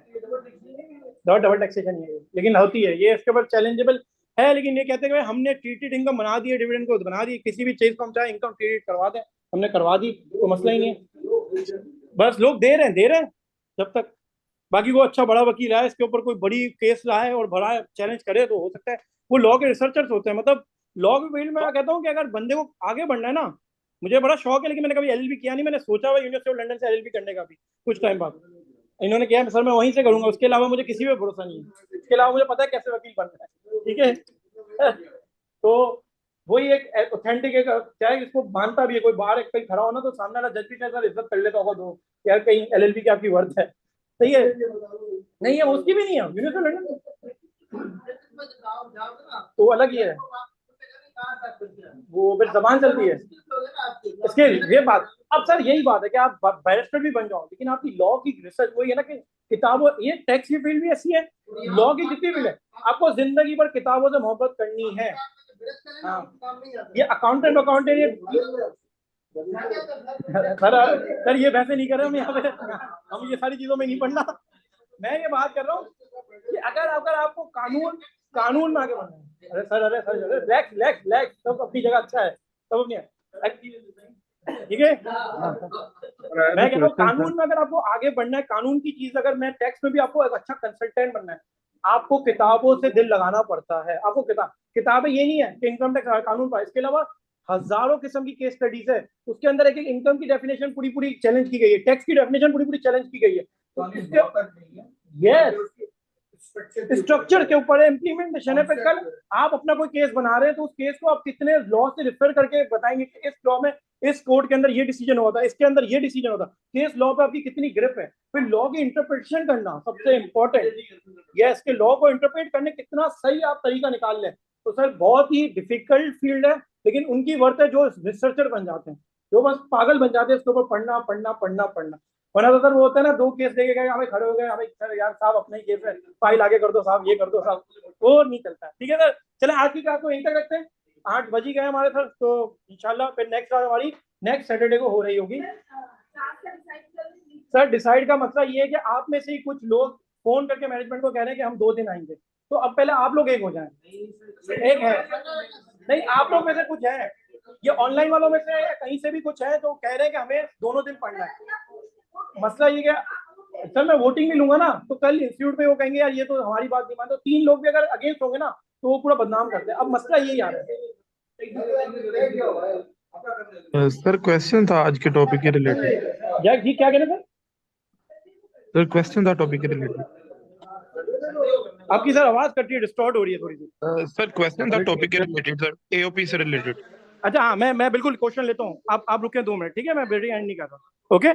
डबल टैक्सेशन नहीं है, लेकिन होती है ये, इसके ऊपर चैलेंजेबल है। लेकिन ये कहते हैं हमने ट्रीटेड इनकम बना दी है, डिविडेंड को बना दी, किसी भी चीज को हम चाहे इनकम ट्रीटेड करवा दें, हमने करवा दी, तो मसला ही नहीं है। बस लोग दे रहे हैं जब तक, बाकी वो अच्छा बड़ा वकील है, इसके ऊपर कोई बड़ी केस लाए और बड़ा चैलेंज करे तो हो सकता है, वो लॉ के रिसर्चर्स होते हैं। मतलब लॉ के फील्ड में मैं कहता हूँ कि अगर बंदे को आगे बढ़ना है ना, मुझे बड़ा शौक है, लेकिन मैंने कभी एलएलबी किया नहीं, मैंने सोचा हुआ यूनिवर्सिटी ऑफ लंदन से एलएलबी करने का भी कुछ टाइम बाद, इन्होंने किया सर मैं वहीं से करूंगा, उसके अलावा मुझे किसी पे भरोसा नहीं है, इसके अलावा मुझे पता है कैसे वकील बनना है, ठीक है। तो वही एक ऑथेंटिक एक, चाहे इसको मानता भी है कोई, बाहर एक कहीं खड़ा हो ना तो सामने वाला जज भी शायद इज्जत कर लेता होगा, तो यार कहीं एलएलबी की आपकी वर्थ है, सही है, नहीं है उसकी भी नहीं है यूनिवर्सिटी ऑफ लंदन, तो अलग ही है, वो फिर जबान चलती है इसके, ये बात। अब सर यही बात है कि आप बैरिस्टर भी बन जाओ, लेकिन आपकी लॉ की रिसर्च वही है ना कि किताबों, ये टैक्स की फील्ड भी ऐसी है, लॉ की जितनी फील्ड है, आपको जिंदगी भर किताबों से मोहब्बत करनी है। हाँ, ये अकाउंटेंट सर ये वैसे नहीं कर रहे हम यहाँ पे, हम ये सारी चीजों में नहीं पढ़ना, मैं ये बात कर रहा हूँ कि अगर आपको कानून में आगे बढ़ना है, अरे सर रिलैक्स सब अपनी जगह अच्छा है, सब अपनी है ठीक है। मैं कहता हूँ कानून में अगर आपको आगे बढ़ना है, कानून की चीज अगर मैं टैक्स में भी आपको एक अच्छा कंसल्टेंट बनना है, आपको किताबों से दिल लगाना पड़ता है। आपको किताबें ये नहीं है कि इनकम टैक्स कानून पर, इसके अलावा हजारों किस्म की केस स्टडीज है, उसके अंदर एक एक इनकम की डेफिनेशन पूरी पूरी चैलेंज की गई है, टैक्स की डेफिनेशन पूरी पूरी चैलेंज की गई है। यस, स्ट्रक्चर के ऊपर इम्प्लीमेंटेशन है। फिर कल आप अपना कोई केस बना रहे हैं तो उस केस को आप कितने लॉ से रिफर करके बताएंगे कि इस लॉ में इस कोर्ट के अंदर ये डिसीजन हुआ था, इसके अंदर ये डिसीजन होता, केस लॉ पे आपकी कितनी ग्रिप है। फिर लॉ की इंटरप्रिटेशन करना सबसे इंपॉर्टेंट, यस, के लॉ को इंटरप्रेट करने कितना सही आप तरीका निकाल लें। तो सर बहुत ही डिफिकल्ट फील्ड है, लेकिन उनकी वर्थ है जो रिसर्चर बन जाते हैं, जो बस पागल बन जाते हैं इसके ऊपर पढ़ना पढ़ना पढ़ना पढ़ना। वरना तो सर वो होता है ना, 2 केस देके गए, हमें खड़े हो गए, हमें सर यार साहब अपना ही केस है, फाइल आगे कर दो साहब, ये कर दो साहब, वो नहीं चलता है। ठीक है सर, चले आज की क्लास को यहीं तक रखते हैं, 8 बज गए हमारे सर, तो इंशाल्लाह फिर नेक्स्ट क्लास हमारी नेक्स्ट सैटरडे को हो रही होगी। सर डिसाइड का मतलब ये है कि आप में से ही कुछ लोग फोन करके मैनेजमेंट को कह रहे हैं कि हम 2 दिन आएंगे, तो अब पहले आप लोग एक हो जाएं। एक है नहीं, आप लोग में से कुछ है, ये ऑनलाइन वालों में से कहीं से भी कुछ है तो कह रहे हैं कि हमें दोनों दिन पढ़ना है। मसला ये क्या सर, मैं वोटिंग भी लूंगा ना, तो कल इंस्टीट्यूट पे वो कहेंगे यार ये तो हमारी बात नहीं मानते, तो 3 लोग भी अगर अगेंस्ट होंगे ना तो वो पूरा बदनाम करते हैं। अब मसला यही आ रहा है। सर क्वेश्चन था आज के टॉपिक के रिलेटेड। जय जी, क्या कह रहे थे सर? क्वेश्चन था टॉपिक के रिलेटेड। आपकी सर आवाज कट रही है, डिस्टॉर्ट हो रही है थोड़ी सी। सर क्वेश्चन था टॉपिक के रिलेटेड सर, एओपी से रिलेटेड। अच्छा हाँ, मैं बिल्कुल क्वेश्चन लेता हूँ, आप रुके 2 मिनट, ठीक है, मैं वेरी एंड नहीं कर रहा। ओके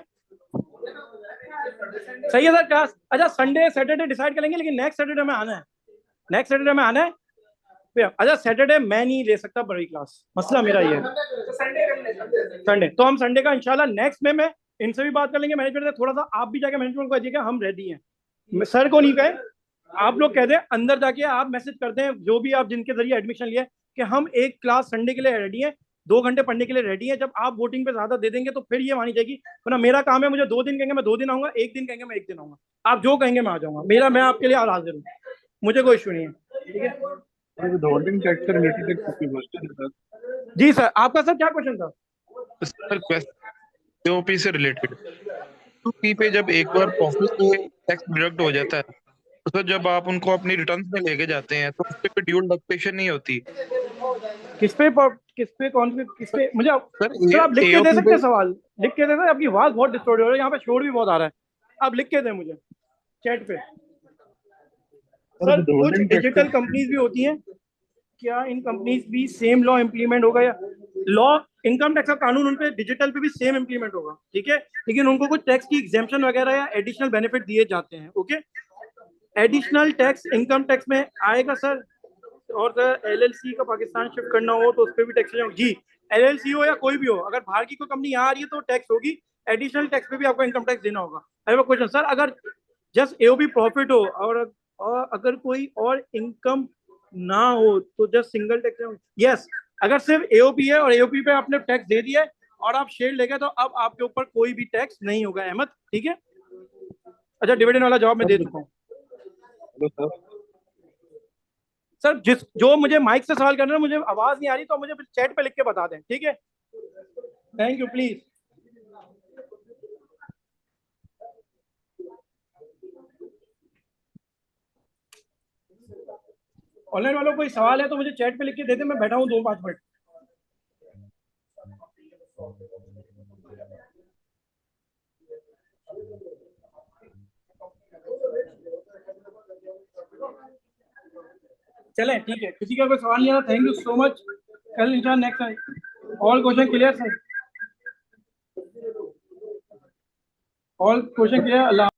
सही है सर क्लास। अच्छा संडे सैटरडे डिसाइड करेंगे, लेकिन नेक्स्ट सैटरडे में आना है, नेक्स्ट सैटरडे में आना है। अच्छा सैटरडे मैं नहीं ले सकता बड़ी क्लास, मसला मेरा ये है। संडे तो हम संडे का इंशाल्लाह नेक्स्ट में मैं इनसे भी बात कर लेंगे मैनेजमेंट से, थोड़ा सा आप भी जाके मैनेजमेंट को कहिएगा हम रेडी हैं। सर को नहीं कहे, आप लोग कह दें, अंदर जाके आप मैसेज करते हैं जो भी आप जिनके जरिए एडमिशन लिए कि हम एक क्लास संडे के लिए रेडी हैं, 2 घंटे पढ़ने के लिए रेडी है। जब आप वोटिंग पे ज्यादा दे देंगे तो फिर ये मानी जाएगी, वरना मेरा काम है, मुझे 2 दिन कहेंगे मैं 2 दिन आऊंगा, 1 दिन कहेंगे मैं 1 दिन आऊंगा, आप जो कहेंगे मैं आ जाऊंगा, मैं आपके लिए हाजिर हूँ, मुझे कोई इशू नहीं है। ठीक है जी सर, आपका सर क्या क्वेश्चन था? सर एओपी से रिलेटेड, पी पे जब एक बार प्रॉफिट से टैक्स डिडक्ट हो जाता है तो सर जब आप उनको अपनी रिटर्न में लेके जाते हैं तो उस पे ड्यूल टैक्सेशन नहीं होती। किस पे मुझे सर आप लिख के दे सकते हैं, सवाल लिख के दे सकते हैं? आपकी आवाज बहुत डिस्टॉर्ट हो रही है, यहाँ पे शोर भी बहुत आ रहा है, आप लिख के दें मुझे चैट पे। सर कुछ डिजिटल कंपनीज भी होती हैं, क्या इन कंपनीज भी सेम लॉ इंप्लीमेंट होगा, या लॉ इनकम टैक्स का कानून उन पे डिजिटल पे भी सेम इंप्लीमेंट होगा? ठीक है, लेकिन उनको कुछ टैक्स की एग्जेम्पशन वगैरह या एडिशनल बेनिफिट दिए जाते हैं। Okay, additional tax income tax में आएगा सर। और सर एलएलसी का पाकिस्तान शिफ्ट करना हो तो उस पर भी टैक्सेशन जी, एलएलसी हो या कोई भी हो, अगर बाहर की कोई कंपनी यहाँ आ रही है तो टैक्स होगी, एडिशनल टैक्स पे भी आपको इनकम टैक्स देना होगा। I have a question sir, अगर जस्ट एओबी प्रॉफिट हो और अगर कोई और इनकम ना हो तो जस्ट सिंगल टैक्स? यस, अगर सिर्फ एओपी है और एओपी पे आपने टैक्स दे दिया और आप शेयर ले गए तो अब आपके ऊपर कोई भी टैक्स नहीं होगा। अहमद ठीक है? अच्छा डिविडेंड वाला जवाब मैं दे चुका हूँ सर। जो मुझे माइक से सवाल करना है, मुझे आवाज नहीं आ रही तो मुझे चैट पे लिख के बता दें, ठीक है? Thank you please. ऑनलाइन वालों को कोई सवाल है तो मुझे चैट पे लिख के दे दे, मैं बैठा हूँ 2-5 मिनट। चलें ठीक है, किसी का कोई सवाल नहीं आ रहा, थैंक यू सो मच। कल इंशाल्लाह next all question clear sir, all question clear. अल्लाह।